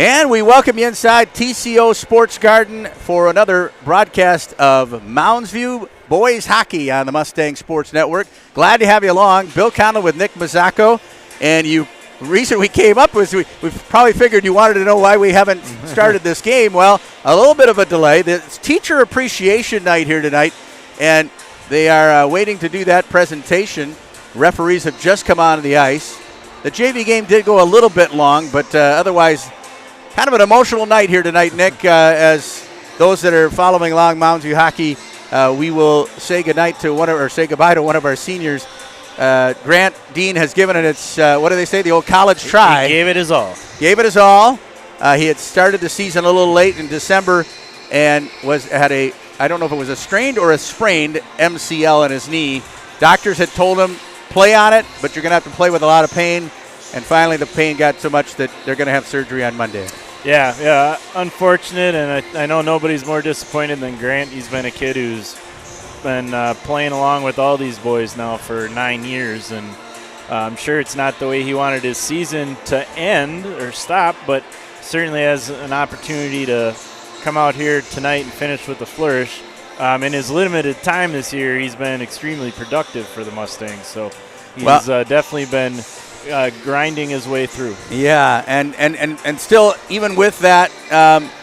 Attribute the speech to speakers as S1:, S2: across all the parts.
S1: And we welcome you inside TCO Sports Garden for another broadcast of Mounds View Boys Hockey on the Mustang Sports Network. Glad to have you along. Bill Conlon with Nick Mazzacco. And the reason we came up was we probably figured you wanted to know why we haven't started this game. Well, a little bit of a delay. It's Teacher Appreciation Night here tonight, and they are waiting to do that presentation. Referees have just come onto the ice. The JV game did go a little bit long, but otherwise kind of an emotional night here tonight, Nick. As those that are following along Mounds View Hockey, we will say goodnight to say goodbye to one of our seniors. Grant Dean has given it its, what do they say, the old college try.
S2: He gave it his all.
S1: He had started the season a little late in December and had I don't know if it was a strained or a sprained MCL in his knee. Doctors had told him, play on it, but you're going to have to play with a lot of pain. And finally the pain got so much that they're going to have surgery on Monday.
S2: Yeah, unfortunate, and I know nobody's more disappointed than Grant. He's been a kid who's been playing along with all these boys now for 9 years, and I'm sure it's not the way he wanted his season to end or stop, but certainly has an opportunity to come out here tonight and finish with a flourish. In his limited time this year, he's been extremely productive for the Mustangs, so he's definitely been grinding his way through.
S1: Yeah, and still, even with that,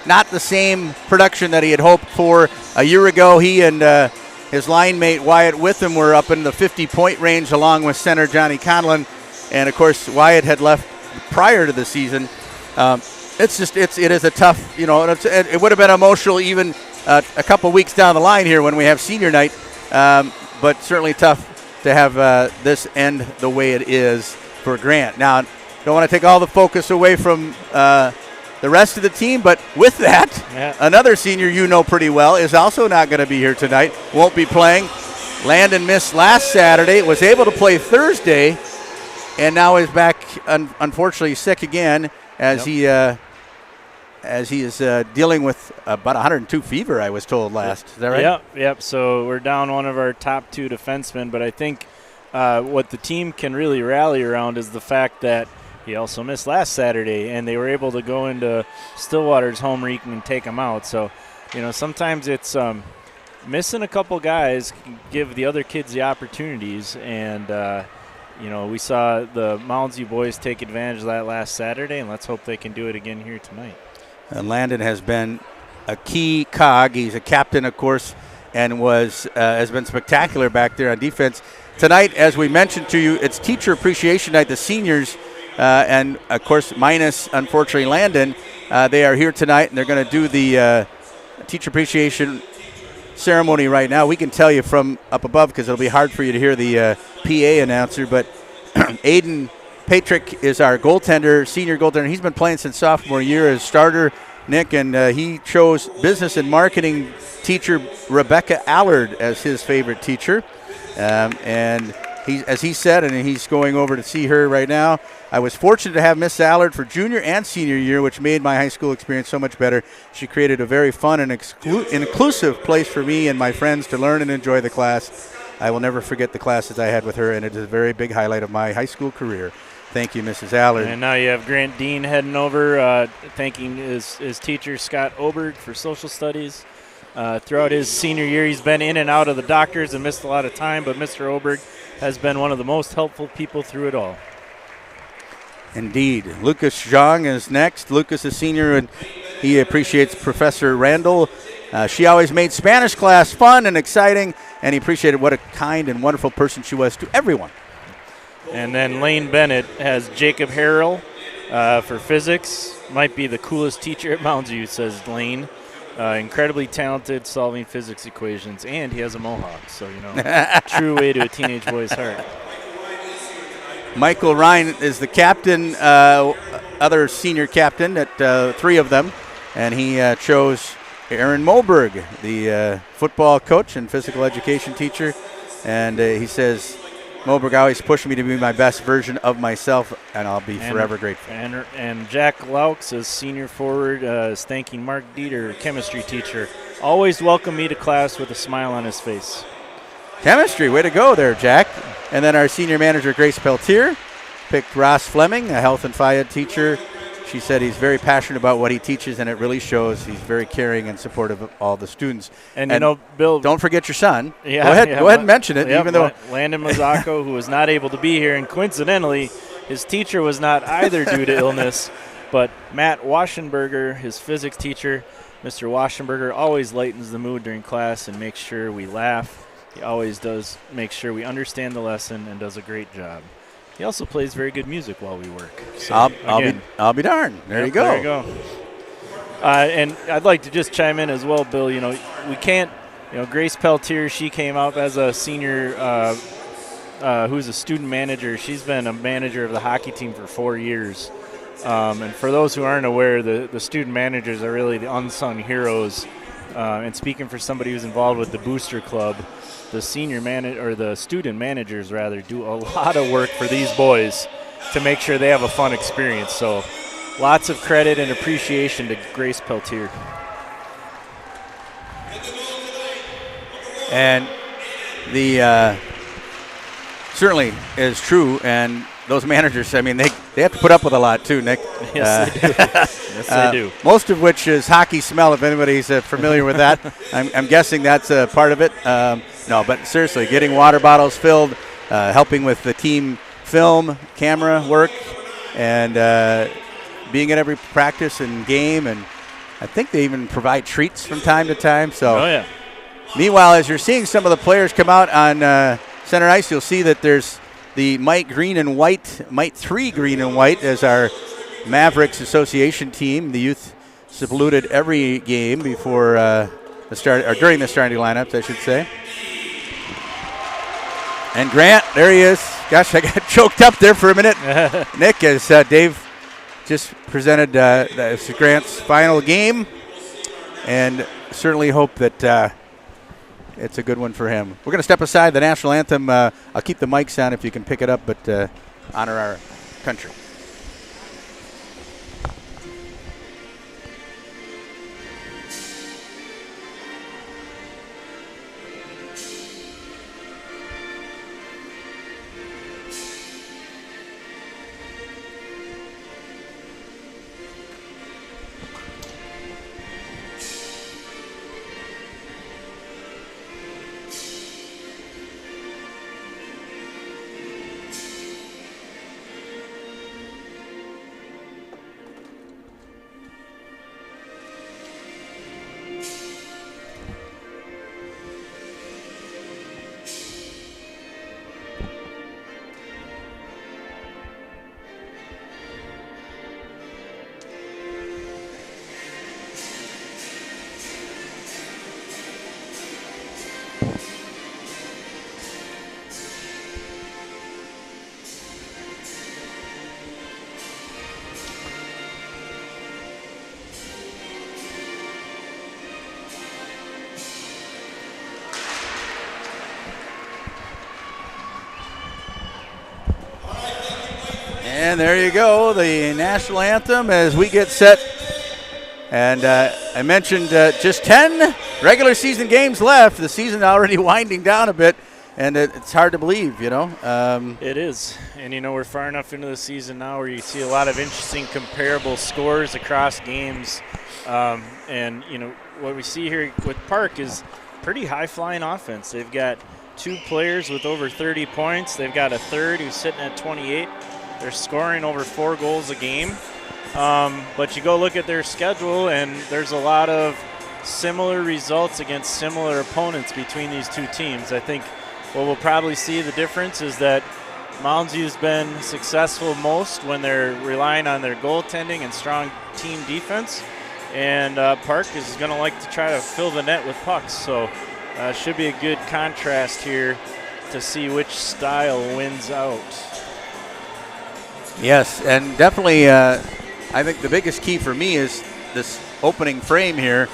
S1: not the same production that he had hoped for a year ago. He and his line mate Wyatt Witham were up in the 50-point range along with center Johnny Conlon. And, of course, Wyatt had left prior to the season. It is a tough, it would have been emotional even a couple weeks down the line here when we have senior night. But certainly tough to have this end the way it is for Grant. Now, don't want to take all the focus away from the rest of the team, but with that, another senior you know pretty well is also not going to be here tonight, won't be playing. Landon missed last Saturday, was able to play Thursday, and now is back, unfortunately, sick again as he is dealing with about 102 fever, I was told last. Is that right?
S2: Yep. So we're down one of our top two defensemen, but I think what the team can really rally around is the fact that he also missed last Saturday, and they were able to go into Stillwater's home rink and take him out. So, sometimes it's missing a couple guys can give the other kids the opportunities, and we saw the Mounds View boys take advantage of that last Saturday, and let's hope they can do it again here tonight.
S1: And Landon has been a key cog. He's a captain, of course, and has been spectacular back there on defense. Tonight, as we mentioned to you, it's Teacher Appreciation Night. The seniors, and, of course, minus, unfortunately, Landon, they are here tonight, and they're going to do the Teacher Appreciation ceremony right now. We can tell you from up above because it'll be hard for you to hear the PA announcer, but Aiden Patrick is our senior goaltender. He's been playing since sophomore year as starter, Nick, and he chose business and marketing teacher Rebecca Allard as his favorite teacher. And as he said, and he's going over to see her right now, I was fortunate to have Miss Allard for junior and senior year, which made my high school experience so much better. She created a very fun and inclusive place for me and my friends to learn and enjoy the class. I will never forget the classes I had with her, and it is a very big highlight of my high school career. Thank you, Mrs. Allard.
S2: And now you have Grant Dean heading over, thanking his teacher, Scott Oberg, for social studies. Throughout his senior year, he's been in and out of the doctors and missed a lot of time, but Mr. Oberg has been one of the most helpful people through it all.
S1: Indeed. Lucas Zhang is next. Lucas is senior, and he appreciates Professor Randall. She always made Spanish class fun and exciting, and he appreciated what a kind and wonderful person she was to everyone.
S2: And then Lane Bennett has Jacob Harrell for physics. Might be the coolest teacher at Mounds View, says Lane. Incredibly talented, solving physics equations, and he has a mohawk. So, true way to a teenage boy's heart.
S1: Michael Ryan is the captain, other senior captain at three of them, and he chose Aaron Moberg, the football coach and physical education teacher, and he says, Moberg always pushed me to be my best version of myself, and I'll be forever grateful.
S2: And Jack Laux, as senior forward, is thanking Mark Dieter, chemistry teacher. Always welcome me to class with a smile on his face.
S1: Chemistry, way to go there, Jack. And then our senior manager, Grace Peltier, picked Ross Fleming, a health and phy ed teacher. she said he's very passionate about what he teaches, and it really shows. He's very caring and supportive of all the students.
S2: And you know, Bill,
S1: don't forget your son.
S2: Yeah,
S1: go ahead and mention it. Even though
S2: Landon Mazzocco, who was not able to be here, and coincidentally, his teacher was not either due to illness, but Matt Waschenberger, his physics teacher. Mr. Waschenberger always lightens the mood during class and makes sure we laugh. He always does make sure we understand the lesson and does a great job. He also plays very good music while we work. So
S1: I'll be darned. There you go.
S2: There you go. And I'd like to just chime in as well, Bill. You know, we can't. You know, Grace Peltier, she came up as a senior who's a student manager. She's been a manager of the hockey team for 4 years. And for those who aren't aware, the student managers are really the unsung heroes. And speaking for somebody who's involved with the Booster Club, the student managers rather do a lot of work for these boys to make sure they have a fun experience. So lots of credit and appreciation to Grace Peltier.
S1: And the certainly is true, and those managers, I mean, they have to put up with a lot too, Nick.
S2: Yes, they do. Yes, they do.
S1: Most of which is hockey smell, if anybody's familiar with that. I'm guessing that's a part of it. No, but seriously, getting water bottles filled, helping with the team film, camera work, and being at every practice and game. And I think they even provide treats from time to time. So,
S2: oh, yeah.
S1: Meanwhile, as you're seeing some of the players come out on center ice, you'll see that there's the Mite 3 green and white as our Mavericks Association team. The youth saluted every game before the start, or during the starting lineups, I should say. And Grant, there he is. Gosh, I got choked up there for a minute. Nick, as Dave just presented Grant's final game, and certainly hope that it's a good one for him. We're going to step aside the national anthem. I'll keep the mics on if you can pick it up, but honor our country. And there you go, the national anthem as we get set. And I mentioned just 10 regular season games left. The season already winding down a bit, and it's hard to believe, you know.
S2: It is. And, you know, we're far enough into the season now where you see a lot of interesting comparable scores across games. And, you know, what we see here with Park is pretty high-flying offense. They've got 2 players with over 30 points. They've got a third who's sitting at 28. They're scoring over 4 goals a game. But you go look at their schedule, and there's a lot of similar results against similar opponents between these two teams. I think what we'll probably see the difference is that Mounds has been successful most when they're relying on their goaltending and strong team defense. And Park is going to like to try to fill the net with pucks. So should be a good contrast here to see which style wins out.
S1: Yes, and definitely I think the biggest key for me is this opening frame here.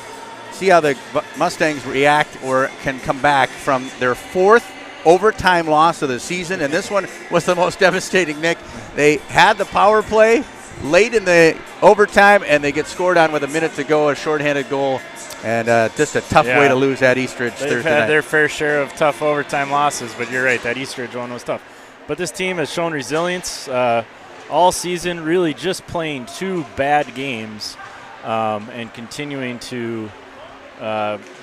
S1: See how the Mustangs react or can come back from their 4th overtime loss of the season, and this one was the most devastating, Nick. They had the power play late in the overtime, and they get scored on with a minute to go, a shorthanded goal, and just a tough way to lose at Eastridge Thursday night.
S2: They've had their fair share of tough overtime losses, but you're right, that Eastridge one was tough. But this team has shown resilience. all season really just playing 2 bad games and continuing to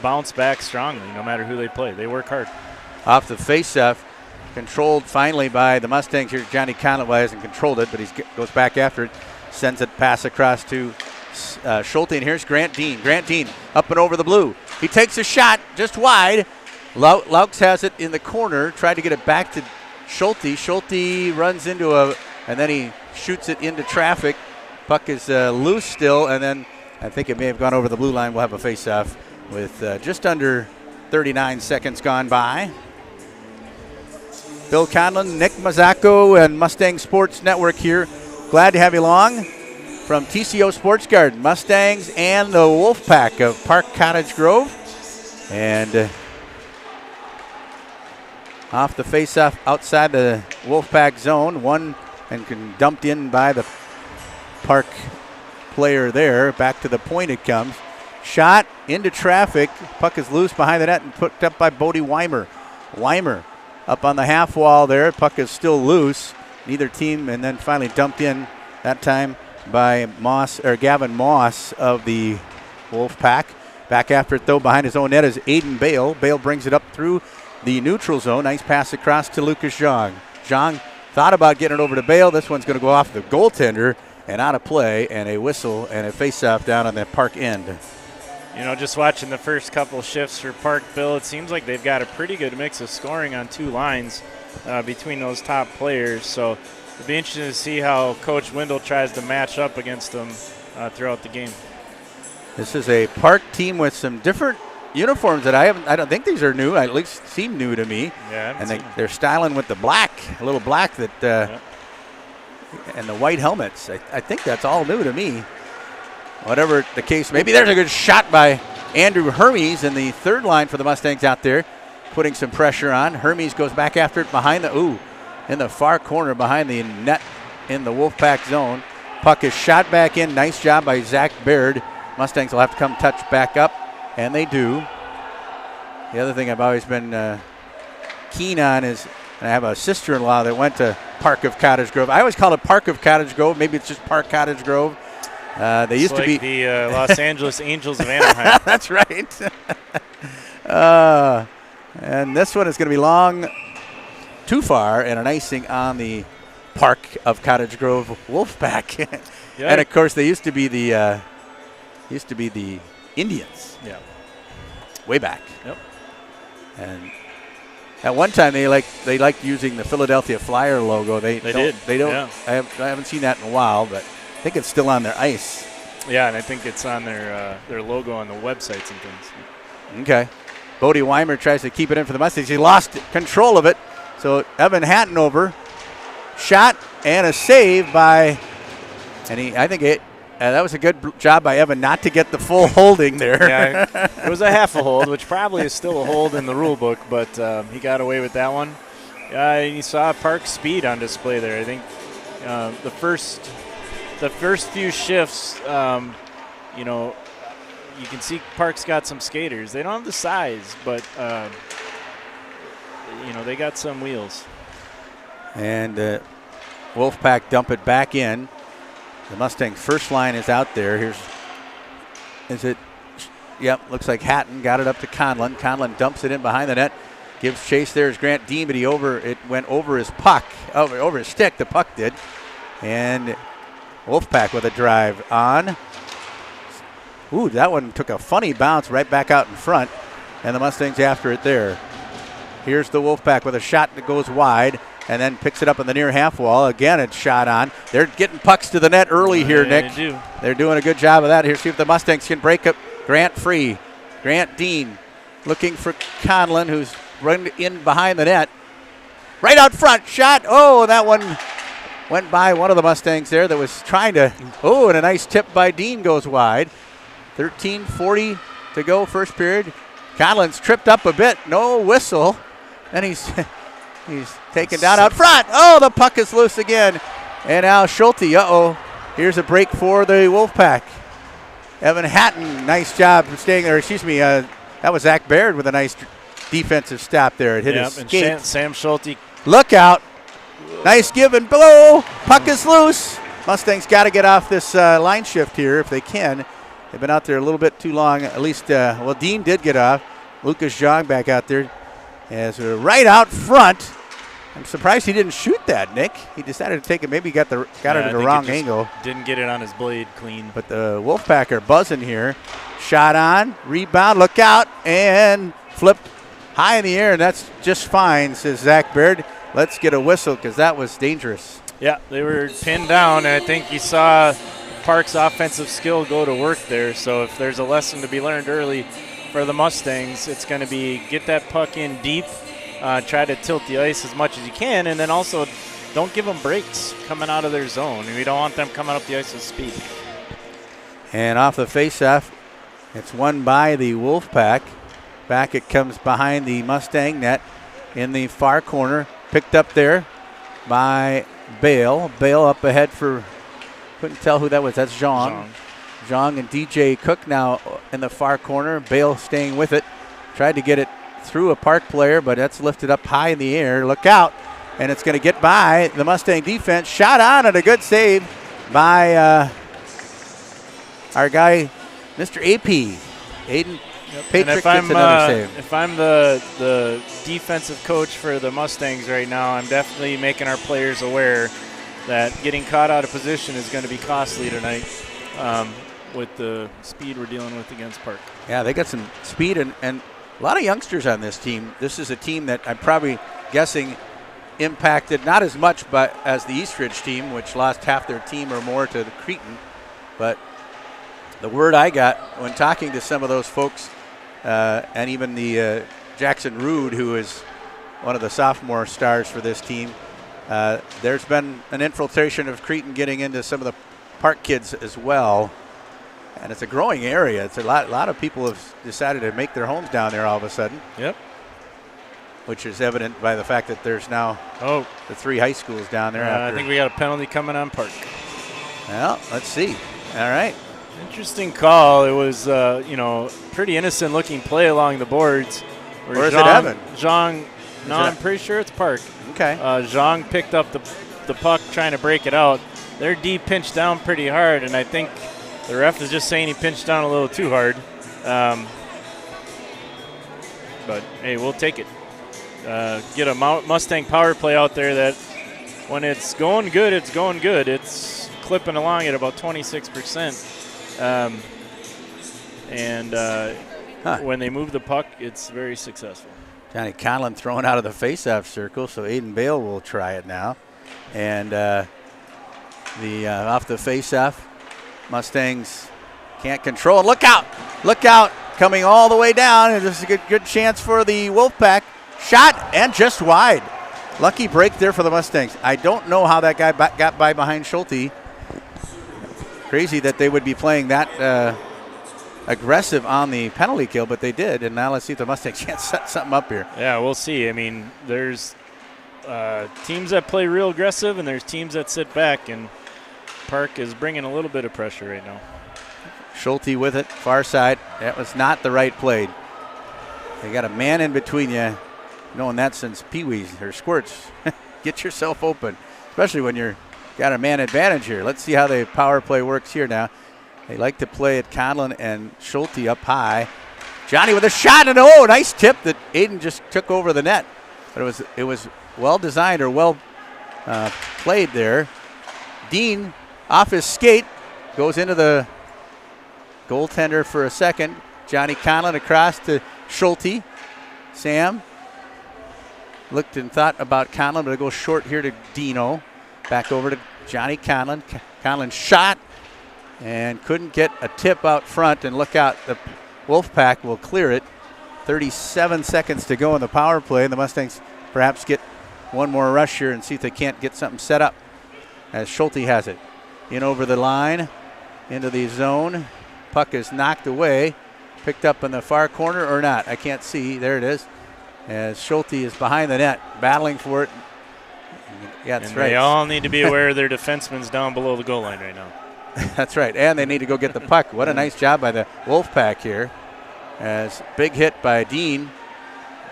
S2: bounce back strongly no matter who they play. They work hard.
S1: Off the faceoff, controlled finally by the Mustangs here. Johnny Conlon hasn't controlled it, but he goes back after it, sends it pass across to Schulte, and here's Grant Dean. Grant Dean up and over the blue. He takes a shot just wide. Laux has it in the corner, tried to get it back to Schulte. Schulte runs into and then he shoots it into traffic. Puck is loose still, and then I think it may have gone over the blue line. We'll have a face-off with just under 39 seconds gone by. Bill Conlon, Nick Mazzacco, and Mustang Sports Network here. Glad to have you along from TCO Sports Garden, Mustangs and the Wolfpack of Park Cottage Grove. And off the faceoff outside the Wolfpack zone, one and dumped in by the Park player there. Back to the point it comes. Shot into traffic. Puck is loose behind the net and put up by Bodie Weimer. Weimer up on the half wall there. Puck is still loose. Neither team, and then finally dumped in that time by Gavin Moss of the Wolfpack. Back after it though, behind his own net is Aiden Bale. Bale brings it up through the neutral zone. Nice pass across to Lucas Zhang. Zhang thought about getting it over to Bale. This one's going to go off the goaltender and out of play, and a whistle and a face-off down on the Park end.
S2: You know, just watching the first couple shifts for Park, Bill, it seems like they've got a pretty good mix of scoring on 2 lines between those top players. So it'll be interesting to see how Coach Wendell tries to match up against them throughout the game.
S1: This is a Park team with some different uniforms that I don't think these are new. At least seem new to me.
S2: Yeah,
S1: and they're styling with the black, a little black that, and the white helmets. I think that's all new to me. Whatever the case, maybe there's a good shot by Andrew Hermes in the third line for the Mustangs out there, putting some pressure on. Hermes goes back after it behind in the far corner behind the net in the Wolfpack zone. Puck is shot back in. Nice job by Zach Baird. Mustangs will have to come touch back up, and they do. The other thing I've always been keen on is, and I have a sister-in-law that went to Park of Cottage Grove. I always call it Park of Cottage Grove. Maybe it's just Park Cottage Grove. They used to be
S2: the Los Angeles Angels of Anaheim.
S1: That's right. And this one is going to be long, too far, and an icing on the Park of Cottage Grove Wolfpack. And of course, they used to be the Indians.
S2: Yeah.
S1: Way back.
S2: Yep.
S1: And at one time they liked using the Philadelphia Flyer logo. They don't.
S2: Yeah.
S1: I haven't seen that in a while, but I think it's still on their ice.
S2: Yeah, and I think it's on their logo on the websites and things.
S1: Okay. Bodie Weimer tries to keep it in for the Mustangs. He lost control of it. So Evan Hattenover, shot and a save by, I think that was a good job by Evan not to get the full holding there.
S2: Yeah, it was a half a hold, which probably is still a hold in the rule book, but he got away with that one. And you saw Park's speed on display there. I think the first few shifts, you can see Park's got some skaters. They don't have the size, but they got some wheels. And
S1: Wolfpack dump it back in. The Mustang first line is out there. Looks like Hatton got it up to Conlon. Conlon dumps it in behind the net. Gives chase. There's Grant Dean, but it went over his puck, over his stick. The puck did. And Wolfpack with a drive on. Ooh, that one took a funny bounce right back out in front. And the Mustangs after it there. Here's the Wolfpack with a shot that goes wide and then picks it up on the near half wall. Again, it's shot on. They're getting pucks to the net early here, Nick. They're doing a good job of that. Here, see if the Mustangs can break up. Grant free. Grant Dean looking for Conlon, who's running in behind the net. Right out front, shot. Oh, that one went by one of the Mustangs there that was trying to. Oh, and a nice tip by Dean goes wide. 13:40 to go, first period. Conlon's tripped up a bit. No whistle. And he's taken down out front. Oh, the puck is loose again. And now Schulte. Here's a break for the Wolfpack. Evan Hatton, nice job staying there. That was Zach Baird with a nice defensive stop there. It hit his skate.
S2: And Sam Schulte.
S1: Look out. Nice give and blow. Puck is loose. Mustangs got to get off this line shift here if they can. They've been out there a little bit too long. At least, Dean did get off. Lucas Zhang back out there as right out front. I'm surprised he didn't shoot that, Nick. He decided to take it. Maybe he got it at the wrong angle.
S2: Didn't get it on his blade clean.
S1: But the Wolfpack are buzzing here. Shot on, rebound, look out, and flipped high in the air, and that's just fine, says Zach Baird. Let's get a whistle because that was dangerous.
S2: Yeah, they were pinned down, and I think you saw Park's offensive skill go to work there. So if there's a lesson to be learned early for the Mustangs, it's going to be get that puck in deep, try to tilt the ice as much as you can, and then also don't give them breaks coming out of their zone. We don't want them coming up the ice with speed.
S1: And off the faceoff, it's won by the Wolfpack. Back it comes behind the Mustang net in the far corner. Picked up there by Bale. Bale up ahead for, couldn't tell who that was. That's Zhang. Zhang and DJ Cook now in the far corner. Bale staying with it. Tried to get it through a Park player, but that's lifted up high in the air. Look out. And it's going to get by the Mustang defense. Shot on and a good save by our guy, Mr. AP. Aiden Patrick gets another save.
S2: If I'm the defensive coach for the Mustangs right now, I'm definitely making our players aware that getting caught out of position is going to be costly tonight with the speed we're dealing with against Park.
S1: Yeah, they got some speed and a lot of youngsters on this team. This is a team that I'm probably guessing impacted not as much but as the Eastridge team, which lost half their team or more to the Cretan. But the word I got when talking to some of those folks, and even the Jackson Rude, who is one of the sophomore stars for this team, there's been an infiltration of Cretan getting into some of the Park kids as well. And it's a growing area. It's a lot of people have decided to make their homes down there all of a sudden.
S2: Yep.
S1: Which is evident by the fact that there's now the 3 high schools down there.
S2: I think we got a penalty coming on Park.
S1: Well, let's see. All right.
S2: Interesting call. It was, pretty innocent-looking play along the boards.
S1: Or is it Evan?
S2: Zhang, I'm pretty sure it's Park.
S1: Okay.
S2: Zhang picked up the puck trying to break it out. Their D pinched down pretty hard, and I think the ref is just saying he pinched down a little too hard. But, hey, we'll take it. Get a Mustang power play out there that when it's going good, it's going good. It's clipping along at about 26%. When they move the puck, it's very successful.
S1: Johnny Conlon thrown out of the faceoff circle, so Aiden Bale will try it now. And the off the faceoff, Mustangs can't control. Look out! Look out! Coming all the way down, and this is a good chance for the Wolfpack. Shot and just wide. Lucky break there for the Mustangs. I don't know how that guy got by behind Schulte. Crazy that they would be playing that aggressive on the penalty kill, but they did. And now let's see if the Mustangs can't set something up here.
S2: Yeah, we'll see. I mean, there's teams that play real aggressive, and there's teams that sit back, and Park is bringing a little bit of pressure right now.
S1: Schulte with it, far side. That was not the right play. They got a man in between you. Knowing that since Pee-wees or squirts. Get yourself open, especially when you're got a man advantage here. Let's see how the power play works here now. They like to play at Conlon and Schulte up high. Johnny with a shot, and nice tip that Aiden just took over the net. But it was well designed or well played there. Dean off his skate goes into the goaltender for a second. Johnny Conlon across to Schulte. Sam looked and thought about Conlon, but it goes short here to Dino. Back over to Johnny Conlon. Conlon shot and couldn't get a tip out front, and look out, the Wolfpack will clear it. 37 seconds to go in the power play, and the Mustangs perhaps get one more rush here and see if they can't get something set up as Schulte has it. In over the line, into the zone. Puck is knocked away. Picked up in the far corner or not. I can't see. There it is. As Schulte is behind the net, battling for it. Yeah, that's right.
S2: They all need to be aware of their defensemen's down below the goal line right now.
S1: That's right. And they need to go get the puck. What a nice job by the Wolfpack here. As big hit by Dean.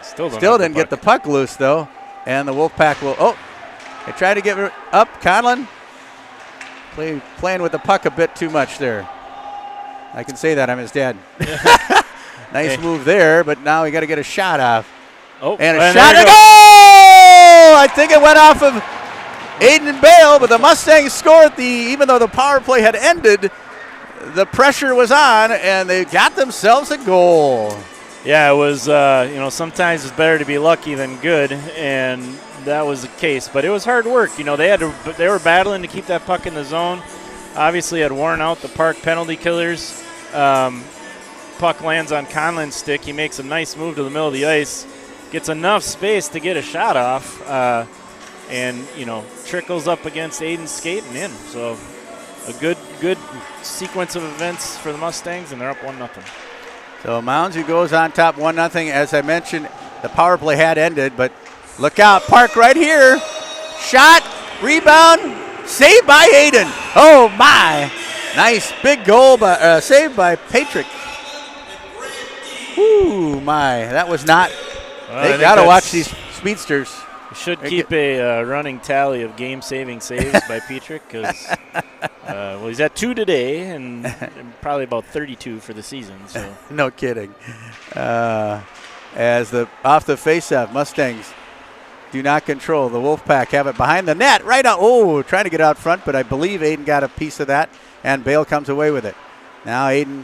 S1: Still didn't get the puck loose, though. And the Wolfpack will, They try to get up. Conlon playing with the puck a bit too much there. I can say that. I'm his dad. Nice move there, but now we got to get a shot off.
S2: Oh,
S1: and a shot to goal! I think it went off of Aiden Bale, but the Mustangs scored even though the power play had ended, the pressure was on, and they got themselves a goal.
S2: Yeah, it was, sometimes it's better to be lucky than good, and that was the case. But it was hard work. They were battling to keep that puck in the zone. Obviously had worn out the Park penalty killers. Puck lands on Conlon's stick. He makes a nice move to the middle of the ice, gets enough space to get a shot off, and trickles up against Aiden's skate and in. So a good sequence of events for the Mustangs, and they're up 1-0.
S1: So Mounds, who goes on top 1-0. As I mentioned, the power play had ended, but look out, Park right here. Shot, rebound, saved by Aiden. Oh my, nice big goal, saved by Patrick. Ooh my, that was not. They got to watch these speedsters.
S2: We should keep a running tally of game-saving saves by Petrick because, he's at 2 today and probably about 32 for the season. So
S1: no kidding. As off the faceoff, Mustangs do not control. The Wolfpack have it behind the net, right out. Oh, trying to get out front, but I believe Aiden got a piece of that, and Bale comes away with it. Now Aiden,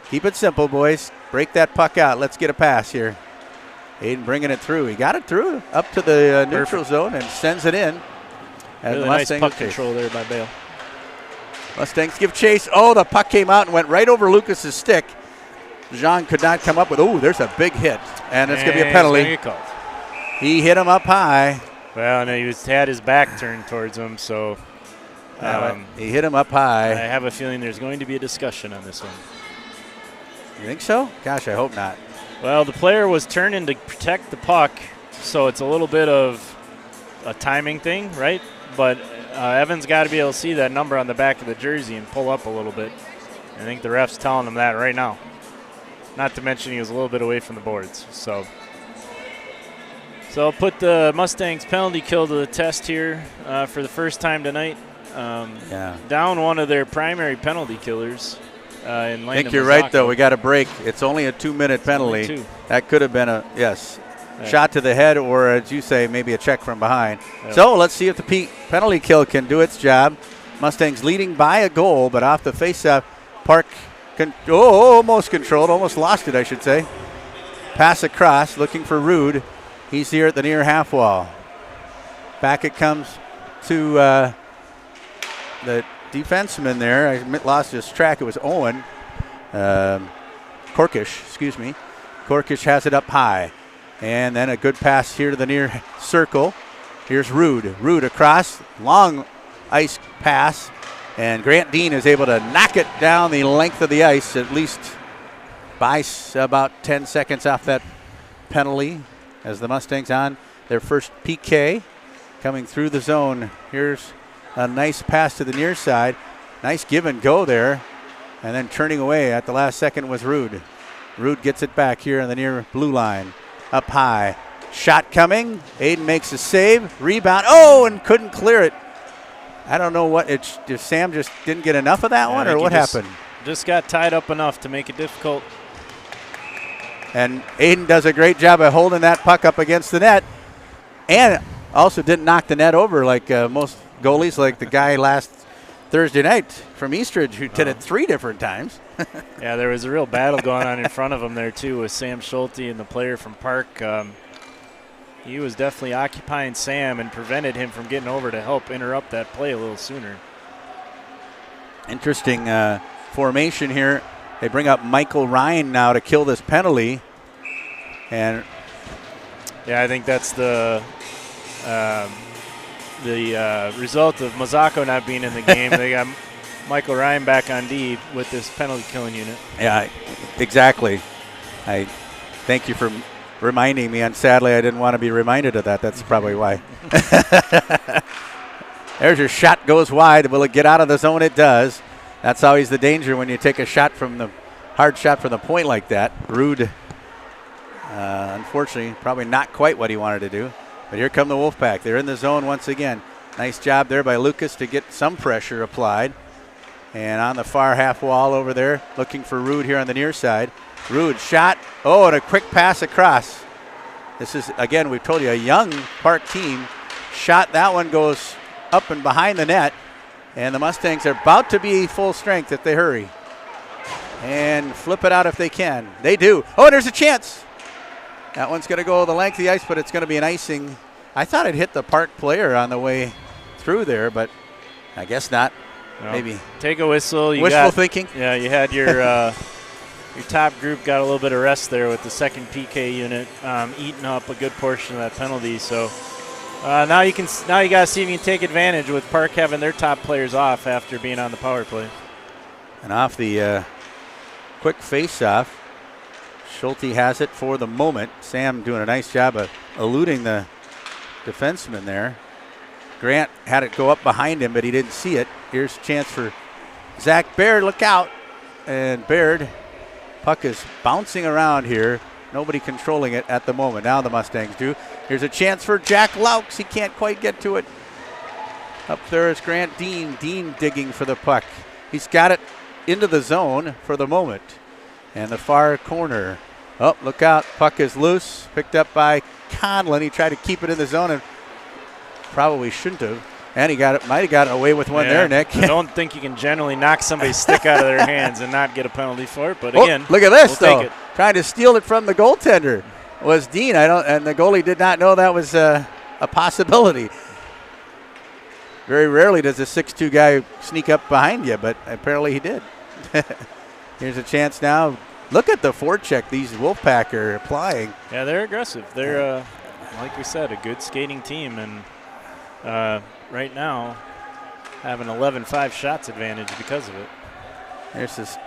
S1: keep it simple, boys. Break that puck out. Let's get a pass here. Aiden bringing it through. He got it through up to the neutral zone and sends it in.
S2: Really nice puck control there by Bale.
S1: Mustangs give chase. Oh, the puck came out and went right over Lucas's stick. Jean could not come up with. Oh, there's a big hit, and it's going to be a penalty. He hit him up high.
S2: Well, no, he had his back turned towards him, so
S1: he hit him up high.
S2: I have a feeling there's going to be a discussion on this one.
S1: You think so? Gosh, I hope not.
S2: Well, the player was turning to protect the puck, so it's a little bit of a timing thing, right? But Evan's got to be able to see that number on the back of the jersey and pull up a little bit. I think the ref's telling him that right now. Not to mention he was a little bit away from the boards. So I'll put the Mustangs penalty kill to the test here for the first time tonight. Down one of their primary penalty killers. I
S1: think you're right, though. We got a break. It's only a 2-minute penalty. That could have been a shot to the head, or as you say, maybe a check from behind. Yep. So let's see if the penalty kill can do its job. Mustangs leading by a goal, but off the faceoff, Park almost controlled, almost lost it, I should say. Pass across, looking for Rude. He's here at the near half wall. Back it comes to the defenseman there. I lost his track. It was Owen. Korkish, excuse me. Korkish has it up high. And then a good pass here to the near circle. Here's Rude. Rude across. Long ice pass. And Grant Dean is able to knock it down the length of the ice, at least by about 10 seconds off that penalty, as the Mustangs on their first PK coming through the zone. Here's a nice pass to the near side. Nice give and go there. And then turning away at the last second was Rude. Rude gets it back here on the near blue line. Up high. Shot coming. Aiden makes a save. Rebound. Oh, and couldn't clear it. I don't know if Sam just didn't get enough of that one, or what happened?
S2: Just got tied up enough to make it difficult.
S1: And Aiden does a great job of holding that puck up against the net. And also didn't knock the net over like most goalies, like the guy last Thursday night from Eastridge who did it 3 different times.
S2: Yeah, there was a real battle going on in front of him there, too, with Sam Schulte and the player from Park. He was definitely occupying Sam and prevented him from getting over to help interrupt that play a little sooner.
S1: Interesting formation here. They bring up Michael Ryan now to kill this penalty. And
S2: yeah, I think that's the result of Mazzacco not being in the game. They got Michael Ryan back on D with this penalty killing unit.
S1: Yeah, exactly. I thank you for reminding me, and sadly I didn't want to be reminded of that. That's probably why. There's your shot, goes wide. Will it get out of the zone? It does. That's always the danger when you take a shot from the hard shot from the point like that. Rude, unfortunately, probably not quite what he wanted to do. But here come the Wolfpack. They're in the zone once again. Nice job there by Lucas to get some pressure applied. And on the far half wall over there, looking for Rude here on the near side. Rude shot. Oh, and a quick pass across. This is, again, we've told you, a young Park team. Shot, that one goes up and behind the net. And the Mustangs are about to be full strength if they hurry. And flip it out if they can. They do. Oh, there's a chance. That one's going to go the length of the ice, but it's going to be an icing. I thought it hit the Park player on the way through there, but I guess not. No. Maybe.
S2: Take a whistle.
S1: Wishful thinking.
S2: Yeah, you had your top group got a little bit of rest there with the second PK unit eating up a good portion of that penalty. So now you got to see if you can take advantage with Park having their top players off after being on the power play.
S1: And off the quick face-off, Schulte has it for the moment. Sam doing a nice job of eluding the defenseman there. Grant had it go up behind him, but he didn't see it. Here's a chance for Zach Baird. Look out. And Baird, puck is bouncing around here. Nobody controlling it at the moment. Now the Mustangs do. Here's a chance for Jack Laux. He can't quite get to it. Up there is Grant Dean. Dean digging for the puck. He's got it into the zone for the moment. And the far corner. Oh, look out. Puck is loose. Picked up by Conlon. He tried to keep it in the zone and probably shouldn't have. And he might have got away with one there, Nick.
S2: I don't think you can generally knock somebody's stick out of their hands and not get a penalty for it. But again,
S1: look at this, though. Trying to steal it from the goaltender was Dean. And the goalie did not know that was a possibility. Very rarely does a 6'2" guy sneak up behind you, but apparently he did. Here's a chance now. Look at the forecheck these Wolfpack are applying.
S2: Yeah, they're aggressive. They're, like we said, a good skating team. And right now have an 11-5 shots advantage because of it.
S1: There's this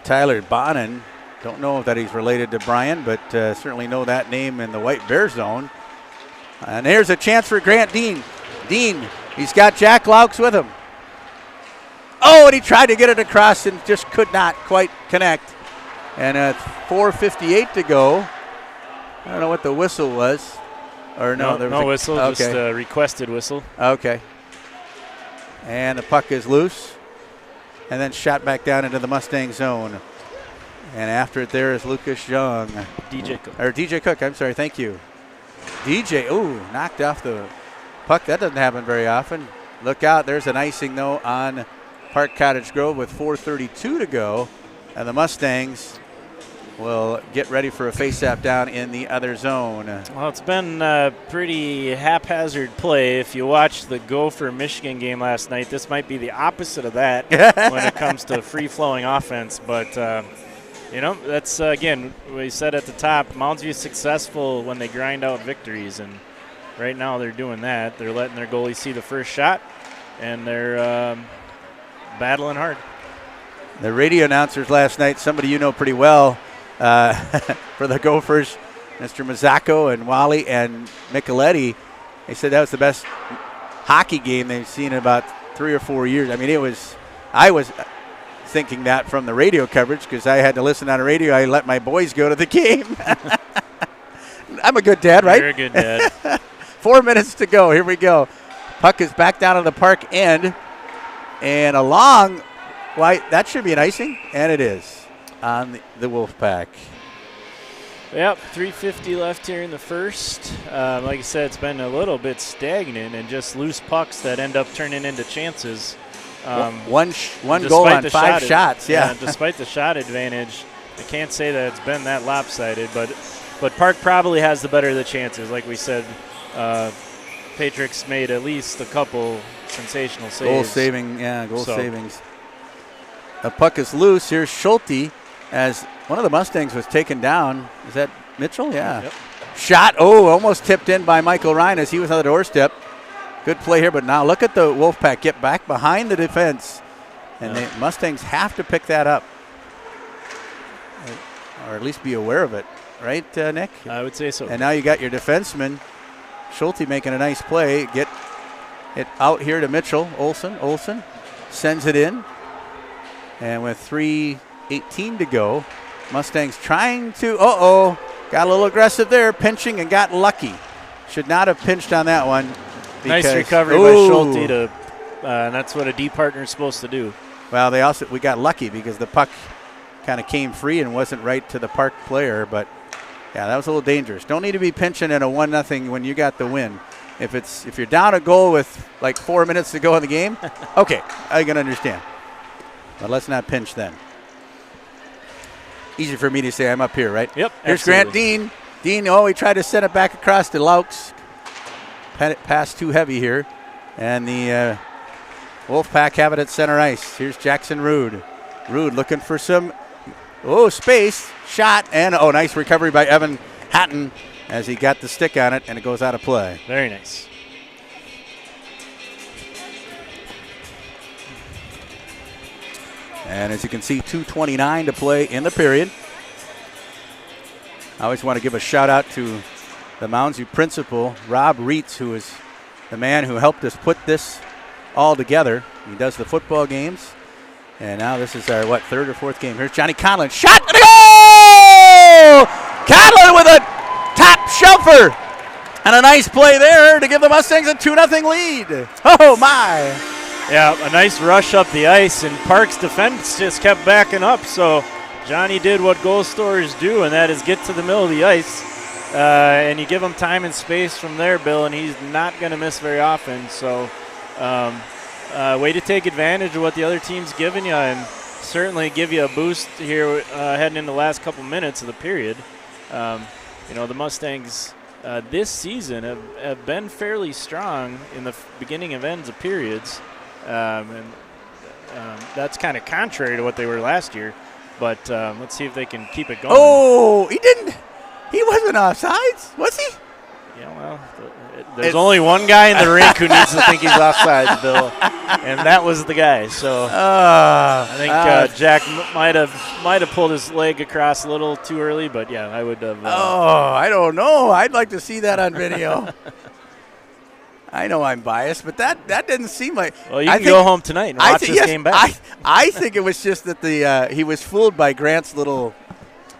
S1: Tyler Bonin. Don't know that he's related to Brian, but certainly know that name in the White Bear zone. And here's a chance for Grant Dean. Dean, he's got Jack Laux with him. Oh, and he tried to get it across and just could not quite connect. And 4:58 to go. I don't know what the whistle was. Or no, there was
S2: no whistle, okay. Just a requested whistle.
S1: Okay. And the puck is loose. And then shot back down into the Mustang zone. And after it there is Lucas Young. DJ Cook, I'm sorry, thank you. DJ, knocked off the puck. That doesn't happen very often. Look out, there's an icing, though, on Park Cottage Grove with 4:32 to go. And the Mustangs will get ready for a face-off down in the other zone.
S2: Well, it's been a pretty haphazard play. If you watched the Gopher-Michigan game last night, this might be the opposite of that when it comes to free-flowing offense. But, that's, again, we said at the top, Mounds is successful when they grind out victories. And right now they're doing that. They're letting their goalie see the first shot, and they're battling hard.
S1: The radio announcers last night, somebody you know pretty well, for the Gophers, Mr. Mazzacco and Wally and Micheletti, they said that was the best hockey game they've seen in about 3 or 4 years. I mean, I was thinking that from the radio coverage because I had to listen on the radio. I let my boys go to the game. I'm a good dad, right?
S2: You're a good dad.
S1: 4 minutes to go. Here we go. Puck is back down to the Park end. And along, that should be an icing, and it is on the Wolfpack.
S2: Yep, 3:50 left here in the first. Like I said, it's been a little bit stagnant and just loose pucks that end up turning into chances.
S1: One goal on 5 shots, yeah.
S2: Despite the shot advantage, I can't say that it's been that lopsided, but Park probably has the better of the chances. Like we said, Patricks made at least a couple sensational saves.
S1: Goal savings. The puck is loose. Here's Schulte as one of the Mustangs was taken down. Is that Mitchell? Yeah.
S2: Yep.
S1: Shot. Almost tipped in by Michael Ryan as he was on the doorstep. Good play here, but now look at the Wolfpack get back behind the defense. And the Mustangs have to pick that up. Or at least be aware of it. Right, Nick?
S2: I would say so.
S1: And now you got your defenseman, Schulte, making a nice play. Get it out here to Mitchell. Olsen sends it in. And with 3:18 to go, Mustangs trying to, got a little aggressive there, pinching and got lucky. Should not have pinched on that one.
S2: Nice recovery by Schulte, and that's what a D partner is supposed to do.
S1: Well, we got lucky because the puck kind of came free and wasn't right to the Park player, but yeah, that was a little dangerous. Don't need to be pinching in a 1-0 when you got the win. If you're down a goal with like 4 minutes to go in the game, okay, I can understand. But let's not pinch then. Easy for me to say I'm up here, right?
S2: Yep.
S1: Here's
S2: absolutely.
S1: Grant Dean. He tried to send it back across to Laux. Pass too heavy here. And the Wolfpack have it at center ice. Here's Jackson Rude. Rude looking for some space. Shot. And nice recovery by Evan Hatton as he got the stick on it, and it goes out of play.
S2: Very nice.
S1: And as you can see, 2:29 to play in the period. I always want to give a shout out to the Mounds principal, Rob Reitz, who is the man who helped us put this all together. He does the football games. And now this is our, third or fourth game. Here's Johnny Conlon. Shot and a goal! Conlon with a top shelfer. And a nice play there to give the Mustangs a 2-0 lead. Oh, my.
S2: Yeah, a nice rush up the ice, and Park's defense just kept backing up. So Johnny did what goal scorers do, and that is get to the middle of the ice. And you give him time and space from there, Bill, and he's not going to miss very often. So way to take advantage of what the other team's giving you, and certainly give you a boost here heading into the last couple minutes of the period. The Mustangs this season have been fairly strong in the beginning and ends of periods. And that's kind of contrary to what they were last year. But let's see if they can keep it going.
S1: Oh, he wasn't offsides, was he?
S2: Yeah, well, there's only one guy in the rink who needs to think he's offsides, Bill, and that was the guy. So I think Jack might have pulled his leg across a little too early, but yeah, I would have.
S1: I don't know. I'd like to see that on video. I know I'm biased, but that didn't seem like.
S2: Well, you can go home tonight and watch this game back.
S1: I think it was just that he was fooled by Grant's little.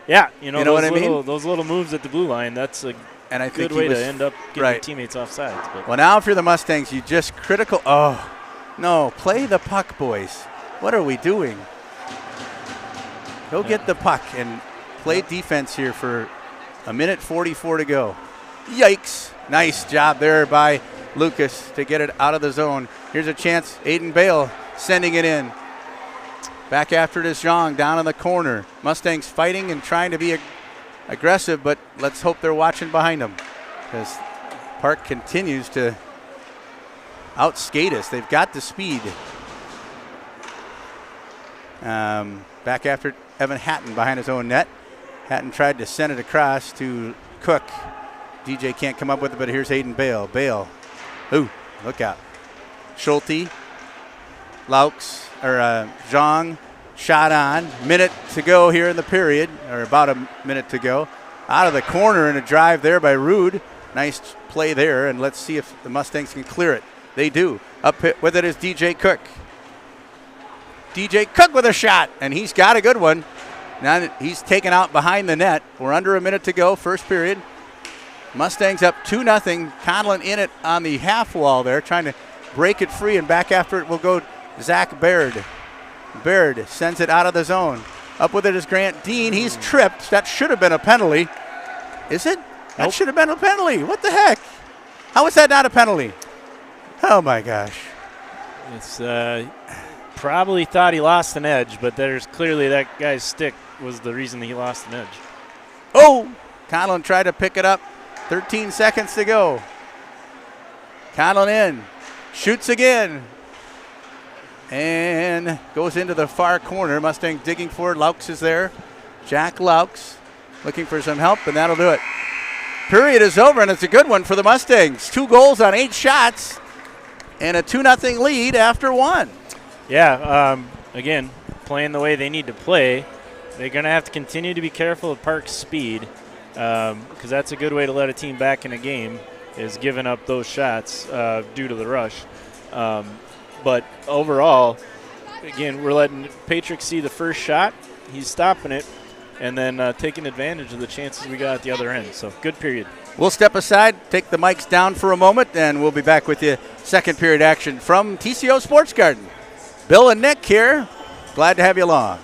S2: Yeah, you know
S1: what I mean?
S2: Those little moves at the blue line, that's a
S1: and I
S2: good
S1: think
S2: way to end up getting
S1: right.
S2: your teammates offsides. But.
S1: Well, now if you're the Mustangs, you just critical. Oh, no, play the puck, boys. What are we doing? Go get the puck and play defense here for 1:44 to go. Yikes. Nice job there by Lucas to get it out of the zone. Here's a chance. Aiden Bale sending it in. Back after it is Zhang down in the corner. Mustangs fighting and trying to be aggressive, but let's hope they're watching behind them because Park continues to outskate us. They've got the speed. Back after Evan Hatton behind his own net. Hatton tried to send it across to Cook. DJ can't come up with it, but here's Aiden Bale. Bale. Ooh, look out. Schulte. Laux, or Zhang, shot on. Minute to go here in the period, or about a minute to go. Out of the corner and a drive there by Rude. Nice play there, and let's see if the Mustangs can clear it. They do. Up with it is DJ Cook. DJ Cook with a shot, and he's got a good one. Now he's taken out behind the net. We're under a minute to go, first period. Mustangs up 2-0. Conlon in it on the half wall there, trying to break it free, and back after it will go Zach Baird. Baird sends it out of the zone. Up with it is Grant Dean. He's tripped. That should have been a penalty. Is it? That
S2: Nope.
S1: should have been a penalty. What the heck? How is that not a penalty? Oh, my gosh.
S2: It's probably thought he lost an edge, but there's clearly that guy's stick was the reason he lost an edge.
S1: Oh! Conlon tried to pick it up. 13 seconds to go. Conlon in. Shoots again. And goes into the far corner. Mustang digging for it. Laux is there. Jack Laux looking for some help, and that'll do it. Period is over, and it's a good one for the Mustangs. 2 goals on 8 shots, and a 2-0 lead after 1.
S2: Yeah, again, playing the way they need to play. They're going to have to continue to be careful of Park's speed because that's a good way to let a team back in a game is giving up those shots due to the rush. But overall, again, we're letting Patrick see the first shot. He's stopping it and then taking advantage of the chances we got at the other end. So good period.
S1: We'll step aside, take the mics down for a moment, and we'll be back with you. Second period action from TCO Sports Garden. Bill and Nick here. Glad to have you along.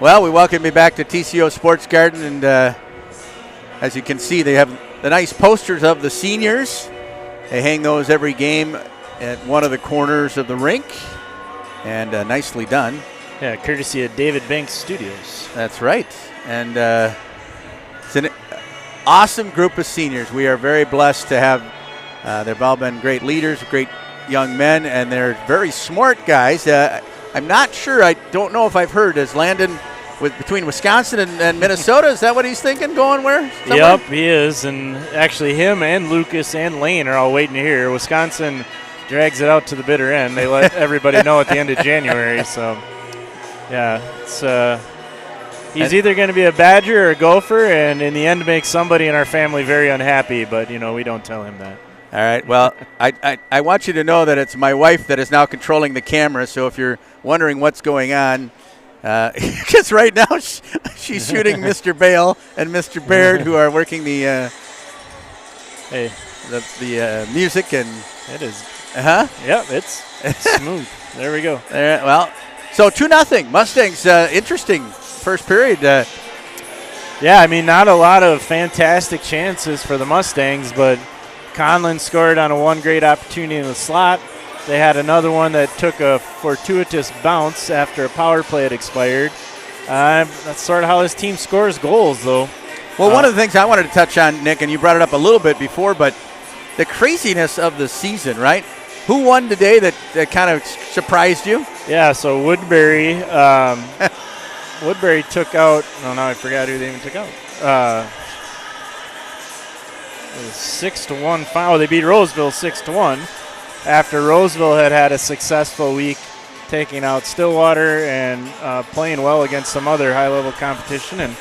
S1: Well, we welcome you back to TCO Sports Garden, and as you can see, they have the nice posters of the seniors. They hang those every game at one of the corners of the rink, and nicely done.
S2: Yeah, courtesy of David Banks Studios.
S1: That's right. And it's an awesome group of seniors. We are very blessed to have, they've all been great leaders, great young men, and they're very smart guys. I'm not sure, I don't know if I've heard, is Landon between Wisconsin and Minnesota? Is that what he's thinking, going where? Somewhere?
S2: Yep, he is. And actually him and Lucas and Lane are all waiting to hear. Wisconsin drags it out to the bitter end. They let everybody know at the end of January. So, yeah, it's he's either going to be a Badger or a Gopher, and in the end make somebody in our family very unhappy. But, we don't tell him that.
S1: All right. Well, I want you to know that it's my wife that is now controlling the camera. So if you're wondering what's going on, because right now she's shooting Mr. Bale and Mr. Baird, who are working the music, and
S2: it is.
S1: Yep,
S2: it's smooth. There we go.
S1: Well, so 2-0 Mustangs. Interesting first period.
S2: Yeah, not a lot of fantastic chances for the Mustangs, but Conlon scored on a one great opportunity in the slot. They had another one that took a fortuitous bounce after a power play had expired. That's sort of how this team scores goals, though.
S1: Well, one of the things I wanted to touch on, Nick, and you brought it up a little bit before, but the craziness of the season, right? Who won today that kind of surprised you?
S2: Yeah, so Woodbury. Woodbury took out. Oh, now I forgot who they even took out. It was 6-1 final. They beat Roseville 6-1. After Roseville had a successful week taking out Stillwater and playing well against some other high-level competition. And,